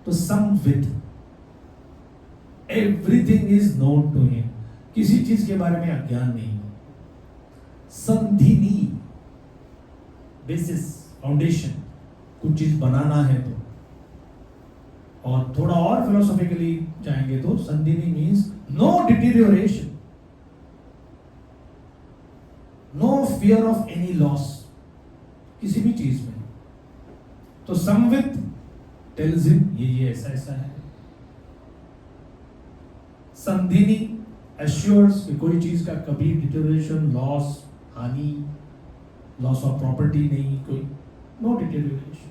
तो संवित, everything is known to him, किसी चीज के बारे में अज्ञान नहीं। संधिनी, बेसिस, फाउंडेशन, कुछ चीज बनाना है तो। और थोड़ा और फिलोसॉफिकली जाएंगे तो Sandhini means no deterioration, no fear of any loss, किसी भी चीज में। तो संवित टेल्स हिम ये ऐसा ऐसा है। संधिनी एश्योर्स कि कोई चीज का कभी डिटीरियोरेशन, लॉस, हानि, लॉस ऑफ प्रॉपर्टी नहीं, कोई नो डिटीरियोरेशन।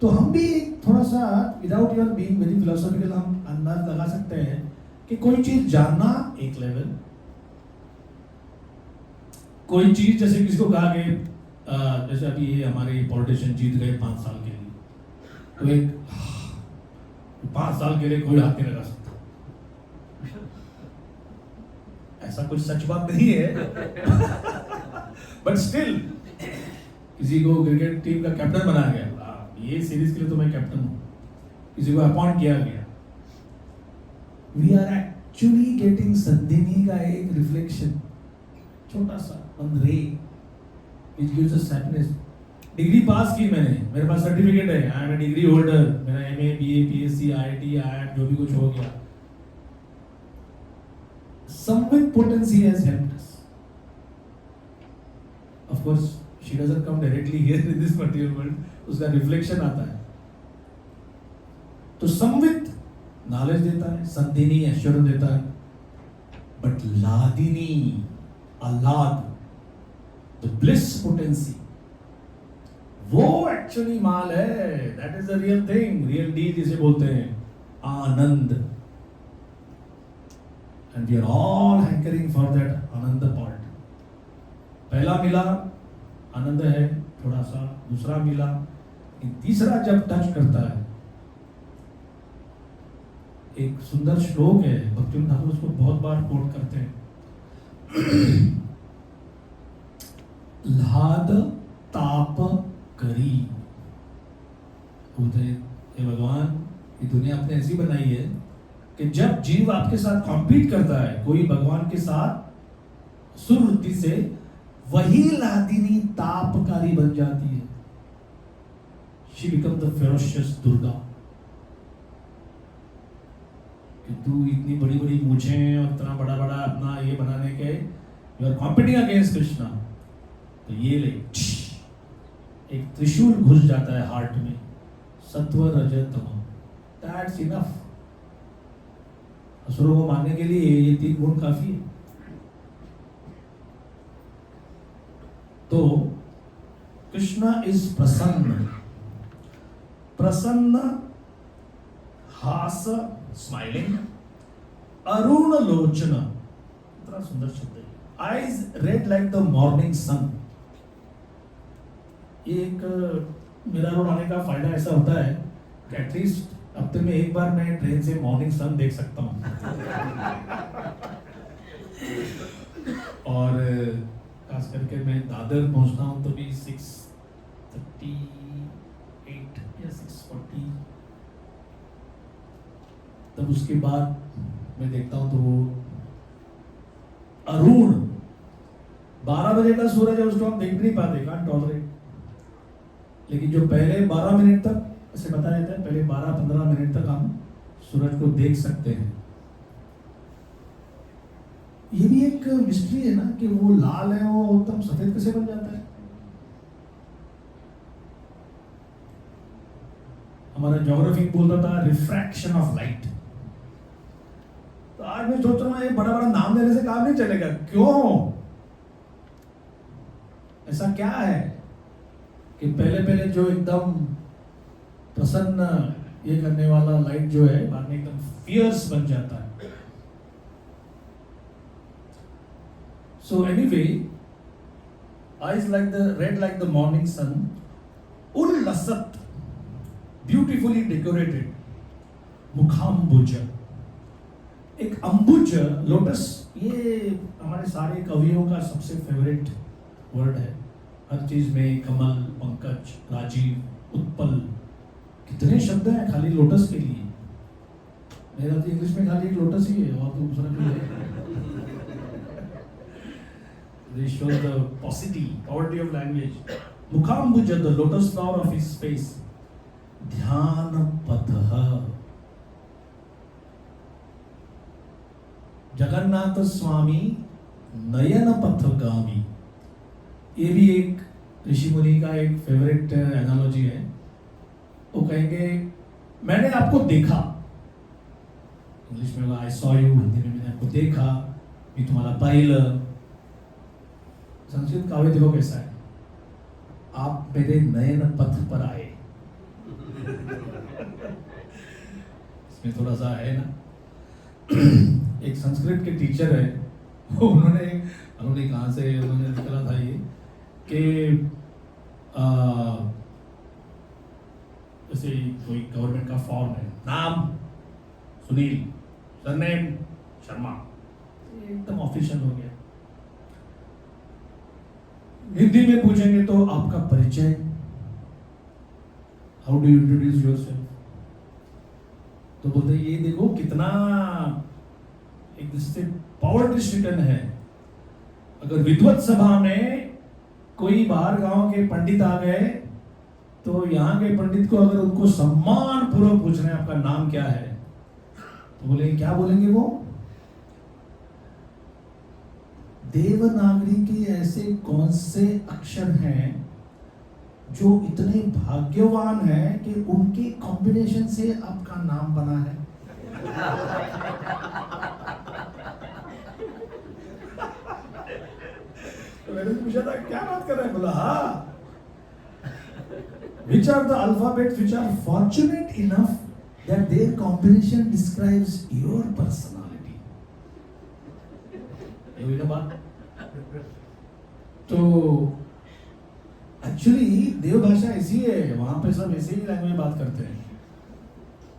तो हम भी थोड़ा सा without your being very philosophical हम अंदाज लगा सकते हैं कि कोई चीज जानना एक लेवल, कोई चीज जैसे किसी को कहा कि जैसे अभी ये हमारे पॉलिटिशियन जीत गए 5 साल के लिए, तो एक 5 साल के लिए कोई हाथ नहीं लगा सकता। ऐसा कुछ सच बात नहीं है बट स्टिल किसी को क्रिकेट टीम का कैप्टन बनाया गया, ये सीरीज के लिए तो मैं कैप्टन हूं, किसी को अपॉइंट किया गया। We are actually getting Sandhini का एक रिफ्लेक्शन, छोटा सा one ray which gives us happiness. Degree pass की मैंने, मेरे पास सर्टिफिकेट है, I am a degree holder, मेरा MA, BA, PSC, IIT, IIM जो भी कुछ हो गया। Samvit potency has helped us. Of course, she doesn't come directly here in this material world. उसका रिफ्लेक्शन आता है। तो संवित नॉलेज देता है, संधिनी एश्योरेंस देता है, but Ladini, आह्लाद, the bliss potency, वो एक्चुअली माल है। That is the real thing, real deal जिसे बोलते हैं, आनंद। And we are all hankering for that Anand part. पहला मिला आनंद है थोड़ा सा, दूसरा मिला, तीसरा जब टच करता है। एक सुंदर श्लोक है, भक्ति ठाकुर उसको बहुत बार कोट करते हैं। लाद ताप करी, हे भगवान, ये दुनिया आपने ऐसी बनाई है कि जब जीव आपके साथ कॉम्पीट करता है, कोई भगवान के साथ सुरवृत्ति से, वही लादिनी तापकारी बन जाती है। She become the ferocious Durga. कि तू इतनी बड़ी बड़ी मूछें और इतना बड़ा बड़ा अपना ये बनाने के, you are competing against Krishna, तो ये ले एक त्रिशूल घुस जाता है हार्ट में, सत्व रजत तमो, दैट्स इनफ। असुरों को मारने के लिए ये 3 गुण काफी है। तो कृष्णा इज प्रसन्न, प्रसन्न, हास, स्माइलिंग, अरुण लोचन, इतना सुंदर शब्द है, eyes red like the morning sun. ये एक मिरर आने का फायदा ऐसा होता है कि एटलीस्ट हफ्ते में एक बार मैं ट्रेन से मॉर्निंग सन देख सकता हूँ। और खास करके मैं दादर पहुंचता हूँ तो भी 6:38 या 6:40, तब उसके बाद मैं देखता हूँ तो वो अरुण 12 बजे का सूरज है, उसको हम देख नहीं पाते, कांट टॉलरेट। लेकिन जो पहले 12 मिनट तक, ऐसे बताया जाता है, पहले 12-15 मिनट तक हम सूरज को देख सकते हैं। ये भी एक मिस्ट्री है ना कि वो लाल है, वो एकदम सफेद कैसे बन जाता है। हमारा ज्योग्राफी बोलता था रिफ्रैक्शन ऑफ लाइट। तो आज मैं सोच रहा हूं ये बड़ा बड़ा नाम देने से काम नहीं चलेगा। क्यों, ऐसा क्या है कि पहले पहले जो एकदम प्रसन्न ये करने वाला लाइट जो है बाद में एकदम फियर्स बन जाता है। So anyway, eyes like the red like the morning sun, ullasat, beautifully decorated, मुखाम्बुज, एक अम्बुज लोटस, ये हमारे सारे कवियों का सबसे फेवरेट वर्ड है। हर चीज में कमल, पंकज, राजीव, उत्पल, कितने शब्द हैं खाली लोटस के लिए। मेरा तो इंग्लिश में खाली एक लोटस ही है और तो दूसरा भी है। They show the paucity, poverty of language. Mukhambuja, the lotus flower of his face. Dhyana patha. Jagannath स्वामी नयन पथगामी, ये भी एक ऋषि मुनि का एक फेवरेट एनालॉजी है। वो कहेंगे मैंने आपको देखा, इंग्लिश में आई सॉ यू, हिंदी में मैंने आपको देखा, मी तुम्हाला पाहिलं। संस्कृत काव्य देखो कैसा है, आप मेरे नयन पथ पर आए। इसमें थोड़ा सा है ना। एक संस्कृत के टीचर है, उन्होंने कहाँ से उन्होंने निकला था ये कि जैसे कोई गवर्नमेंट का फॉर्म है, नाम सुनील, सरनेम शर्मा, एकदम ऑफिशियल हो गया। हिंदी में पूछेंगे तो आपका परिचय, how do you introduce yourself, तो बोलते ये देखो कितना एक दूसरे पावर डिस्ट्रिक्टन है। अगर विद्वत सभा में कोई बाहर गांव के पंडित आ गए तो यहाँ के पंडित को अगर उनको सम्मान पूर्वक पूछना है आपका नाम क्या है, तो बोले क्या बोलेंगे वो, देवनागरी के ऐसे कौन से अक्षर हैं जो इतने भाग्यवान हैं कि उनके कॉम्बिनेशन से आपका नाम बना है। तो मैंने पूछा था क्या बात कर रहे हैं, बोला हाँ, which are the alphabets which are fortunate enough that their combination describes your personality। ये हुई ना बात। तो एक्चुअली देव भाषा ऐसी है, वहां पे सब ऐसे ही लैंग्वेज बात करते हैं।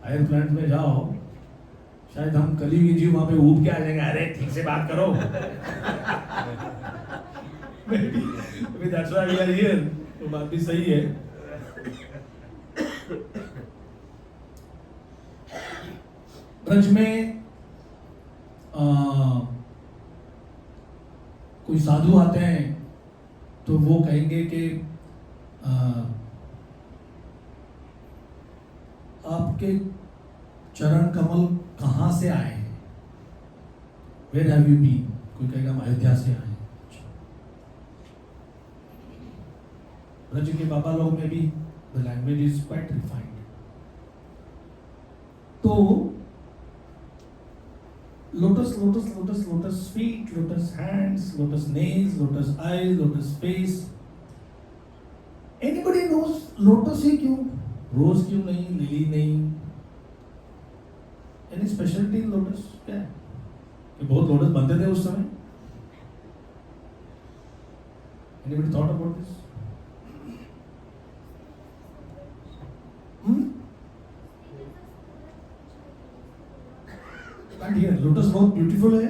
हायर प्लांट में जाओ, शायद हम कलीगी जी वहां पे ऊब के आ जाएंगे, अरे ठीक से बात करो। maybe that's why we are here। तो बात भी सही है। ब्रज में कोई साधु आते हैं तो वो कहेंगे कि आपके चरण कमल कहाँ से आए हैं, वेयर हैव यू बीन, कोई कहेगा हम अयोध्या से आए हैं। ब्रज के बाबा लोग में भी the language is quite refined. तो lotus, lotus, lotus, lotus feet, lotus hands, lotus nails, lotus eyes, lotus face. Anybody knows lotus ही क्यों, रोज क्यों नहीं, लिली नहीं? Any specialty in lotus क्या है? कि बहुत लोटस बनते थे उस समय? Anybody thought about this? Here, lotus बहुत ब्यूटीफुल है।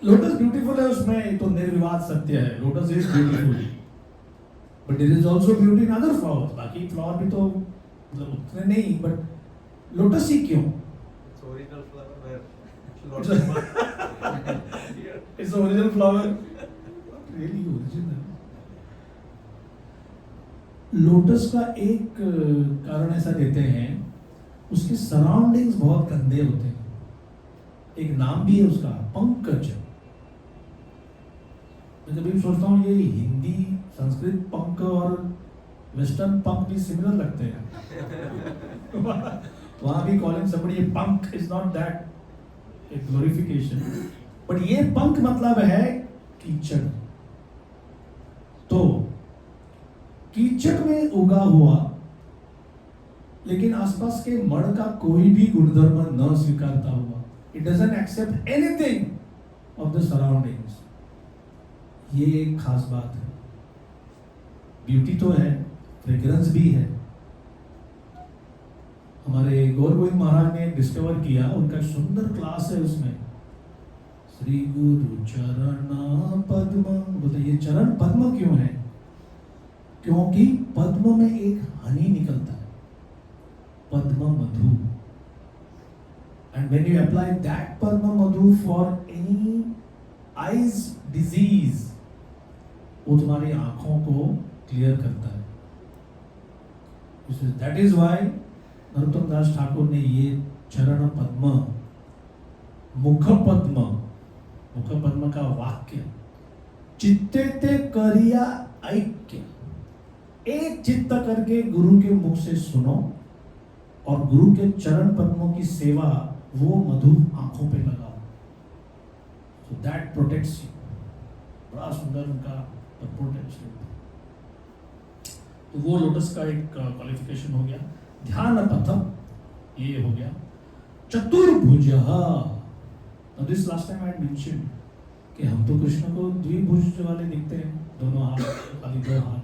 लोटस ब्यूटीफुल है, उसमें तो निर्विवाद सत्य है, lotus is beautiful, but there is also beauty in other flowers. बाकी फ्लावर भी तो मतलब उतने नहीं, बट लोटस ही क्यों? Original flower it's original flower, really original. Lotus का एक कारण ऐसा देते हैं, उसके सराउंडिंग्स बहुत गंदे होते हैं। एक नाम भी है उसका, पंकज। मैं कभी सोचता हूँ ये हिंदी संस्कृत पंक और वेस्टर्न पंक भी सिमिलर लगते हैं। वहां भी calling somebody punk is not that A glorification, but ये पंक मतलब है कीचड़। तो कीचड़ में उगा हुआ, लेकिन आसपास के मड़ का कोई भी गुणधर्म न स्वीकारता हुआ, it doesn't accept anything of the surroundings, ये एक खास बात है। ब्यूटी तो है, फ्रेग्रेंस भी है। हमारे गौर गोविंद महाराज ने डिस्कवर किया, उनका सुंदर क्लास है उसमें, श्री गुरु चरण पद्म। बताइए चरण पद्म क्यों है? क्योंकि पद्म में एक हनी निकलता है, पद्म मधु, and when you apply that padma madhu for any eyes disease, वो तुम्हारी आंखों को क्लियर करता है। That is why नरोत्तम दास ठाकुर ने ये चरण पद्म, मुख पद्म का वाक्य, चित्ते ते करिया ऐक्य, एक चित्त करके गुरु के मुख से सुनो और गुरु के चरण पद्मों की सेवा, वो मधु आंखों पे लगाओ, so that protects you। बड़ा सुंदर उनका प्रोटेक्शन। तो वो लोटस का एक क्वालिफिकेशन हो गया। ध्यान पथम, ये हो गया। चतुर्भुज, this last time I mention कि हम तो कृष्ण को द्विभुज वाले दिखते हैं, दोनों हाथ, खाली दो हाथ।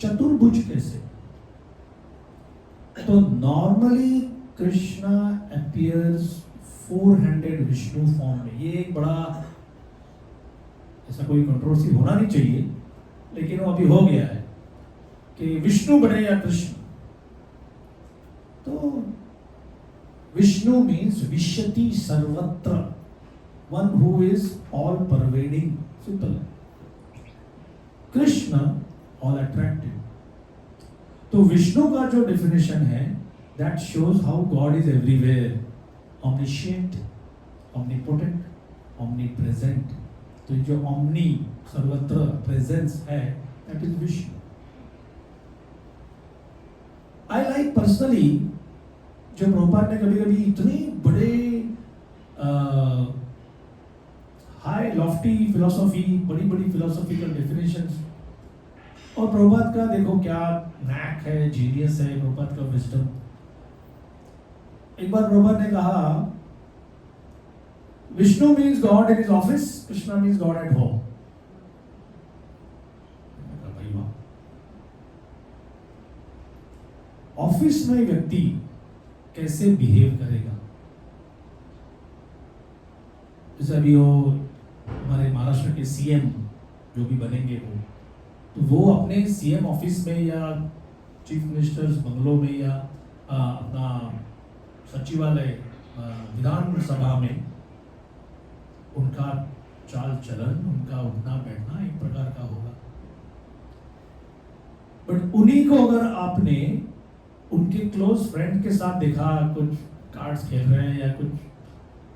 चतुर्भुज कैसे? तो normally Krishna appears 4-handed Vishnu form में। ये एक बड़ा ऐसा कोई कंट्रोवर्सी होना नहीं चाहिए, लेकिन वो अभी हो गया है कि विष्णु बने या कृष्ण। तो विष्णु मीन्स विश्यति सर्वत्र, one who is all pervading, simple. Krishna all attractive. तो विष्णु का जो डेफिनेशन है, that shows how God is everywhere, omniscient, omnipotent, omnipresent। तो जो omni सर्वत्र प्रेजेंस है, that is Vishnu. I like personally, जो प्रभुपाद ने कभी कभी इतने बड़े हाई लॉफ्टी फिलोसॉफी, बड़ी बड़ी फिलोसॉफिकल डेफिनेशंस, और प्रभुपाद का देखो क्या नैक है, जीनियस है प्रभुपाद का विजडम। एक बार प्रभुपाद ने कहा, Vishnu means God in his office, Krishna means God at home. Office में व्यक्ति कैसे बिहेव करेगा? जैसे अभी वो हमारे महाराष्ट्र के सीएम जो भी बनेंगे वो, तो वो अपने सीएम ऑफिस में या चीफ मिनिस्टर्स बंगलों में या अपना सचिवालय विधानसभा में, उनका चाल चलन, उनका उठना बैठना एक प्रकार का होगा। बट उन्हीं को अगर आपने उनके क्लोज फ्रेंड के साथ देखा, कुछ कार्ड्स खेल रहे हैं या कुछ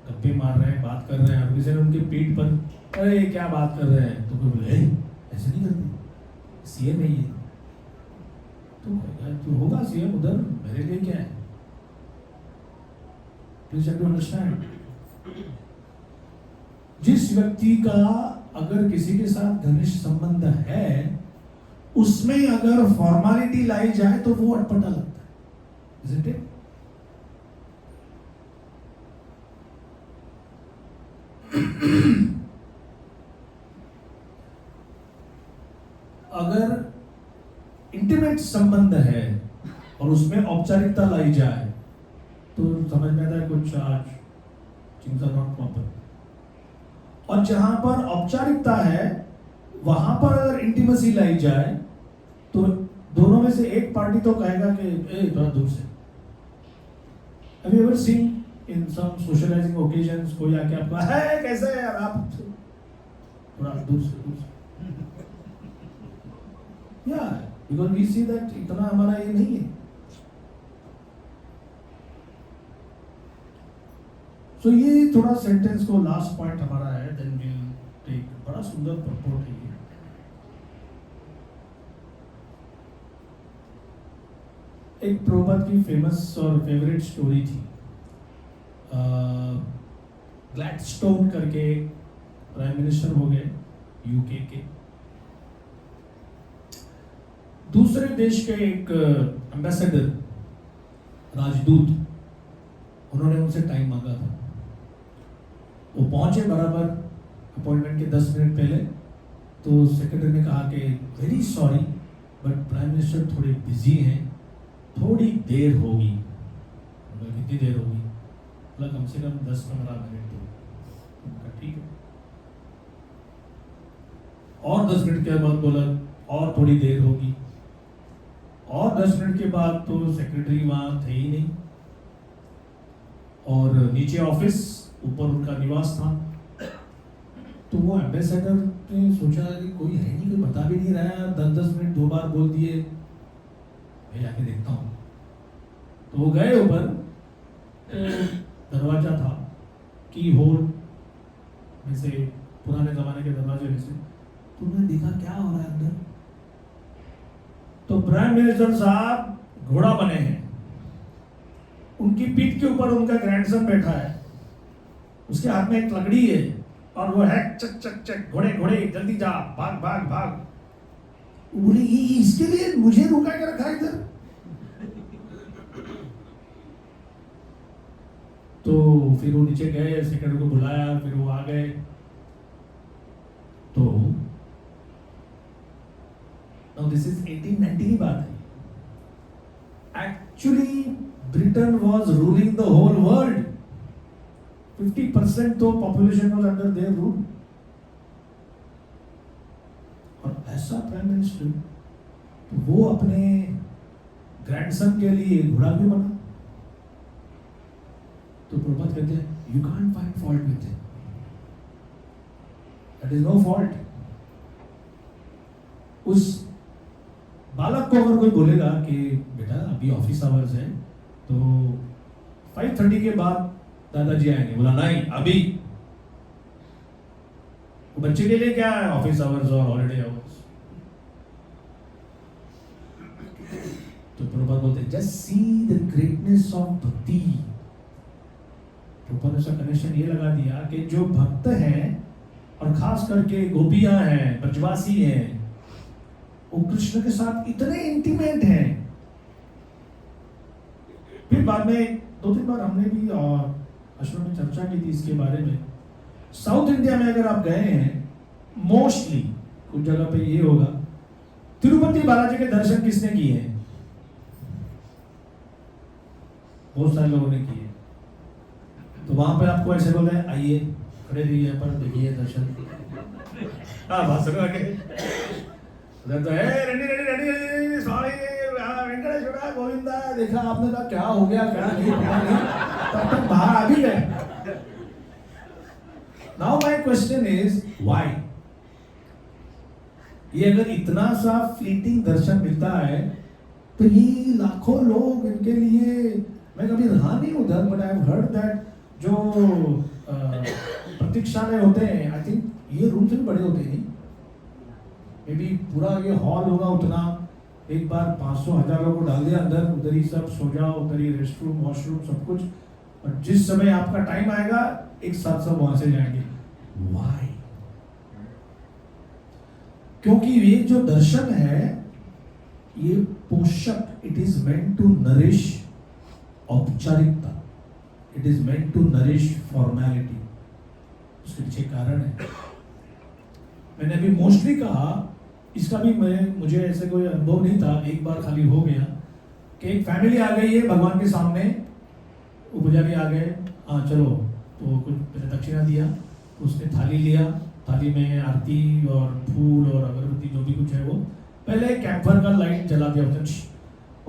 गप्पे मार रहे हैं, बात कर रहे हैं, और किसी ने उनके पीठ पर, अरे क्या बात कर रहे हैं, तो कोई बोले ऐसे नहीं करते, सीएम है ये। तो होगा सीएम उधर, मेरे लिए क्या है? Please have to understand. जिस व्यक्ति का अगर किसी के साथ घनिष्ठ संबंध है, उसमें अगर फॉर्मेलिटी लाई जाए तो वो अटपटा लगता है, isn't it? अगर इंटीमेट संबंध है और उसमें औपचारिकता लाई जाए तो समझ में आता है कुछ आज थिंग्स आर नॉट प्रॉपर। और जहां पर औपचारिकता है वहां पर अगर इंटीमेसी लाई जाए तो दोनों में से एक पार्टी तो कहेगा कि ए थोड़ा दूर से। Have you ever seen in some socializing occasions कोई आके आपको है कैसे है यार आप थोड़ा दूर से yeah because we see that इतना हमारा ये नहीं है। तो ये थोड़ा सेंटेंस को लास्ट पॉइंट हमारा है, देन विल टेक बड़ा सुंदर प्रपोर्ट है ये। एक प्रभुपाद की फेमस और फेवरेट स्टोरी थी। ग्लैडस्टोन करके प्राइम मिनिस्टर हो गए यूके के, दूसरे देश के एक एम्बेसडर राजदूत, उन्होंने उनसे टाइम मांगा था। वो पहुंचे बराबर अपॉइंटमेंट के 10 मिनट पहले, तो सेक्रेटरी ने कहा कि very sorry but prime minister थोड़े बिजी हैं, थोड़ी देर होगी। कितनी देर होगी? बोला कम से कम 10-15 मिनट दो। ठीक है। और 10 मिनट के बाद बोला और थोड़ी देर होगी, और 10 मिनट के बाद तो सेक्रेटरी वहां थे ही नहीं, और नीचे ऑफिस, ऊपर उनका निवास था। तो वो एम्बेसडर ने सोचा कि कोई है नहीं, कोई बता भी नहीं रहा है, 10-10 मिनट 2 बार बोल दिए, मैं जाके देखता हूँ। तो वो गए ऊपर, तो दरवाजा था की होल में से, पुराने जमाने के दरवाजे में से। तो उन्होंने देखा क्या हो रहा है अंदर। तो प्राइम मिनिस्टर साहब घोड़ा बने हैं, उनकी पीठ के ऊपर उनका ग्रैंडसन बैठा है, उसके हाथ में एक लकड़ी है, और वो है चक चक चक, घोड़े घोड़े जल्दी जा, भाग भाग भाग। बोले ये इसके लिए मुझे रुका के रखा इधर। तो फिर वो नीचे गए, सेक्रेटरी को बुलाया, फिर वो आ गए। तो नाउ दिस इज 1890 की बात है। Actually Britain was ruling the whole world. 50% तो population was under their rule. और ऐसा प्राइम मिनिस्टर, तो वो अपने ग्रैंडसन के लिए घोड़ा क्यों बना? तो प्रभुपाद कहते हैं you can't find fault with him, that is no fault. उस बालक को अगर कोई बोलेगा कि बेटा अभी ऑफिस आवर्स है तो 5:30 के बाद दादाजी आएंगे, बोला नहीं अभी। वो बच्चे के लिए क्या है ऑफिस आवर्स और हॉलिडे आवर्स। तो प्रभुपाद बोलते हैं just see the greatness of भक्ति। प्रभुपाद ने उसका कनेक्शन ये लगा दिया कि जो भक्त हैं, और खास करके गोपियां हैं, ब्रजवासी हैं, वो कृष्ण के साथ इतने इंटीमेट हैं। फिर बाद में 2-3 बार हमने भी आश्रम में चर्चा की थी इसके बारे में। साउथ इंडिया में अगर आप गए हैं, मोस्टली कुछ जगह पे ये होगा, तिरुपति बालाजी के दर्शन किसने किए हैं? बहुत सारे लोगों ने किए। तो वहां पे आपको ऐसे बोले आइए खड़े रहिए पर देखिए दर्शन। भाषण आगे तो रेडी सॉरी वेंकटेश्वरा गोविंदा, देखा आपने कहा क्या हो गया क्या नहीं, तब तक बाहर आ भी गए। Now my question is why? ये अगर इतना सा फ्लीटिंग दर्शन मिलता है तो ये लाखों लोग, इनके लिए, मैं कभी रहा नहीं उधर, but I have heard that जो प्रतीक्षालय होते हैं, आई थिंक ये रूम से भी बड़े होते हैं, मे बी पूरा ये हॉल होगा उतना, एक बार 500-1000 लोगों को डाल दिया अंदर, उधर ही सब सो जाओ, उधर ही रेस्ट रूम, वॉशरूम सब कुछ, और जिस समय आपका टाइम आएगा एक साथ सब वहां से जाएंगे। व्हाई? क्योंकि ये जो दर्शन है ये पोषक, it is meant to nourish औपचारिकता, it is meant to nourish formality. उसके पीछे कारण है। मैंने अभी मोस्टली कहा, इसका भी मुझे ऐसे कोई अनुभव नहीं था, एक बार खाली हो गया। कि एक फैमिली आ गई है भगवान के सामने, वो पुजारी आ गए, हाँ चलो, तो कुछ दक्षिणा दिया, तो उसने थाली लिया, थाली में आरती और फूल और अगरबत्ती जो भी कुछ है वो पहले कैंपर का लाइट जला दिया उसने,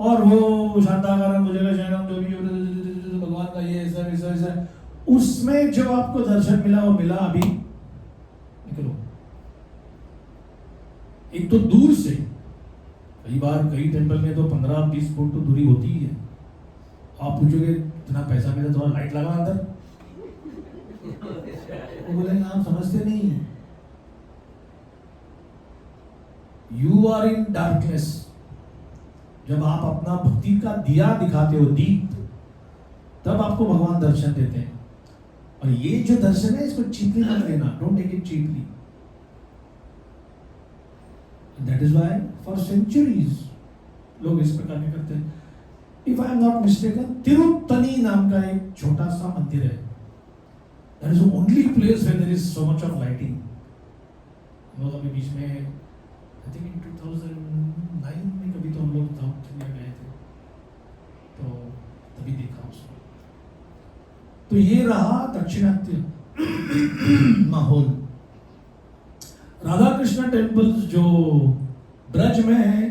और वो शांताकारम भुजगशयनम जो भी भगवान का ये ऐसा ऐसा ऐसा, उसमें जो आपको दर्शन मिला वो मिला अभी निकलो। एक तो दूर से, कई बार कई टेंपल में तो 15-20 फुट तो दूरी होती ही है। आप पूछोगे इतना पैसा मिला थोड़ा लाइट लगा अंदर, वो बोलेंगे आप समझते नहीं, यू आर इन डार्कनेस। जब आप अपना भक्ति का दिया दिखाते हो, दीप, तब आपको भगवान दर्शन देते हैं। और ये जो दर्शन है इसको चीपली मत लेना, don't take it cheaply. That is why for centuries लोग इस प्रकार के करते हैं। If I am not mistaken, Tiruttani नाम का एक छोटा सा मंदिर है, that is the only place where there is so much of lighting. हम लोग अभी बीच में आई थिंक इन 2009 में कभी तो हम लोग साउथ इंडिया गए थे, तो तभी देखा उसको। तो ये रहा दक्षिणात्य माहौल। राधा कृष्ण टेम्पल्स जो ब्रज में है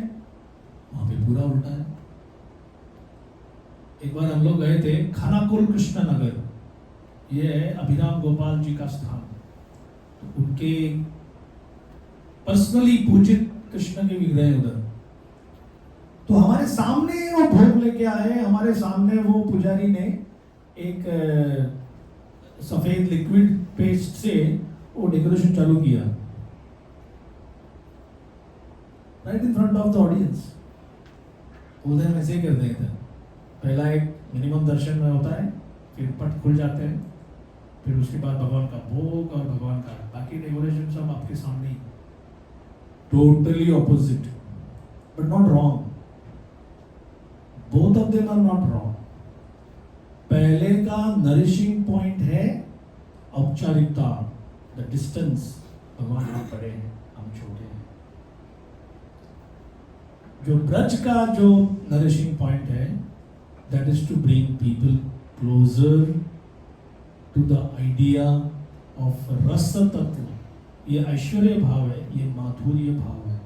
वहां पे पूरा उल्टा है। एक बार हम लोग गए थे खानाकुल कृष्ण नगर, ये है अभिराम गोपाल जी का स्थान, तो उनके पर्सनली पूजित कृष्ण के विग्रह उधर। तो हमारे सामने वो भोग लेके आए, हमारे सामने वो पुजारी ने एक सफेद लिक्विड पेस्ट से वो डेकोरेशन चालू किया right in front of the audience. उधर में से कर देते हैं, पहला एक मिनिमम दर्शन में होता है, फिर पट खुल जाते हैं, फिर उसके बाद भगवान का भोग और भगवान का बाकी डेकोरेशन सब आपके सामने ही। Totally opposite but not wrong, both of them are not wrong. पहले का नरिशिंग पॉइंट है औपचारिकता, द डिस्टेंस, भगवान हम बड़े हैं हम छोटे हैं। जो ब्रज का जो नरिशिंग पॉइंट है, that is to bring people closer to the idea of रस तत्व। ये ऐश्वर्य भाव है, ये माधुर्य भाव है।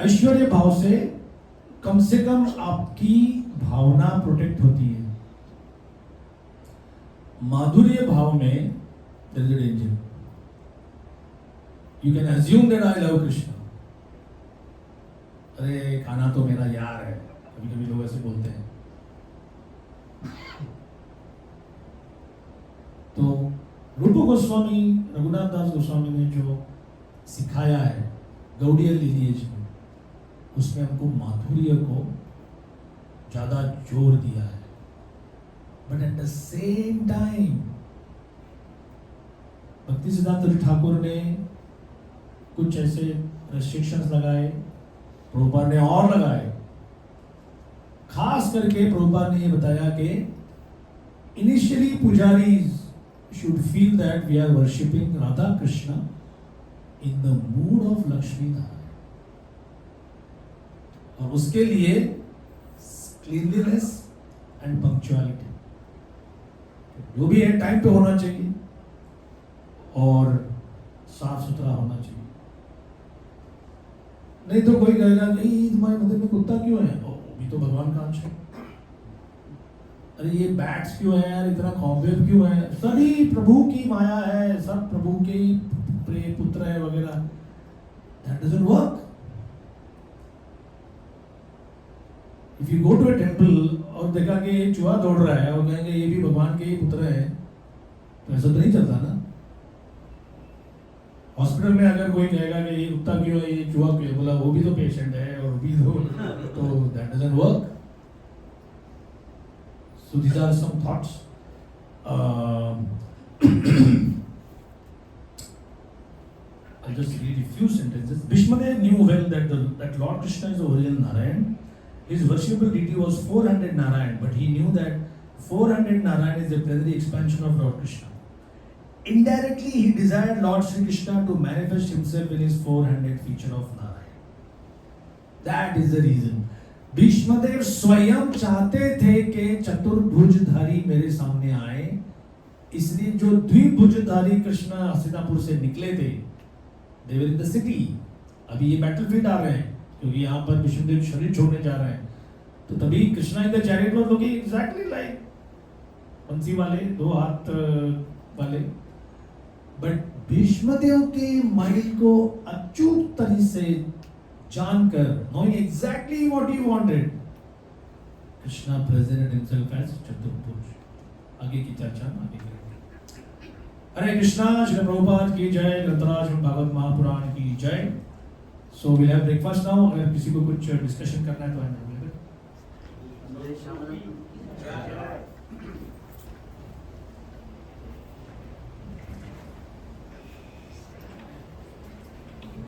ऐश्वर्य भाव से कम आपकी भावना प्रोटेक्ट होती है, माधुर्य भाव में there is a danger. You can assume that I love Krishna. अरे खाना तो मेरा यार है, कभी कभी लोग ऐसे बोलते हैं। तो रूप गोस्वामी, रघुनाथ दास गोस्वामी ने जो सिखाया है गौड़ीय लिनिएज में, उसमें हमको माधुर्य को ज्यादा जोर दिया है। But at the same time भक्ति सिद्धांत ठाकुर ने कुछ ऐसे रेस्ट्रिक्शंस लगाए, प्रभुपाद ने और लगाए। खास करके प्रभुपाद ने ये बताया कि initially pujaris should feel that we are worshipping Radha Krishna in the mood of Lakshmi Narayana, और उसके लिए cleanliness and punctuality, जो भी है टाइम पे होना चाहिए और साफ सुथरा होना चाहिए। नहीं तो कोई कहेगा नहीं तुम्हारे मंदिर में कुत्ता क्यों है, वो भी तो भगवान का अंश है। अरे ये बैट्स क्यों है यार, इतना कॉम्बेव क्यों है, सभी प्रभु की माया है, सब प्रभु के ही पुत्र है वगैरह। That doesn't work. If you go to a temple और देखा कि ये चूहा दौड़ रहा है और कहेंगे ये भी भगवान के ही पुत्र है, तो ऐसा तो नहीं चलता ना। हॉस्पिटल में अगर कोई कहेगा कि ये कुत्ता क्यों है, ये चूहा क्यों, बोला वो भी तो पेशेंट है और भी तो that doesn't work. So these are some thoughts. I'll just read a few sentences. Bhishmadev knew well that Lord Krishna is the original Narayan. His worshipable deity was 400 Narayan, but he knew that 400 Narayan is a plenary expansion of Lord Krishna. Indirectly, he desired Lord Sri Krishna to manifest himself in his 400 feature of Narayan. That is the reason. Bhishmadev स्वयं चाहते थे कि चतुर्भुजधारी मेरे सामने आए, इसलिए जो द्विभुजधारी कृष्ण हस्तिनापुर से निकले थे, they were in the city. अभी ये बैटलफील्ड आ रहे हैं क्योंकि यहाँ पर भीष्मदेव शरीर छोड़ने जा रहे हैं, तो तभी Krishna in the chariot was looking exactly like पंछी वाले, दो हाथ वाले. बट भीष्मदेव के माइंड को अचूक तरीके से जानकर, knowing exactly what he wanted, Krishna presented himself as चतुर्भुज. आगे की चर्चा आगे करेंगे. हरे कृष्णा. श्री प्रभुपाद की जय. ग्रंथराज भागवत महापुराण की जय. So we'll have breakfast now. अगर किसी को कुछ डिस्कशन करना है तो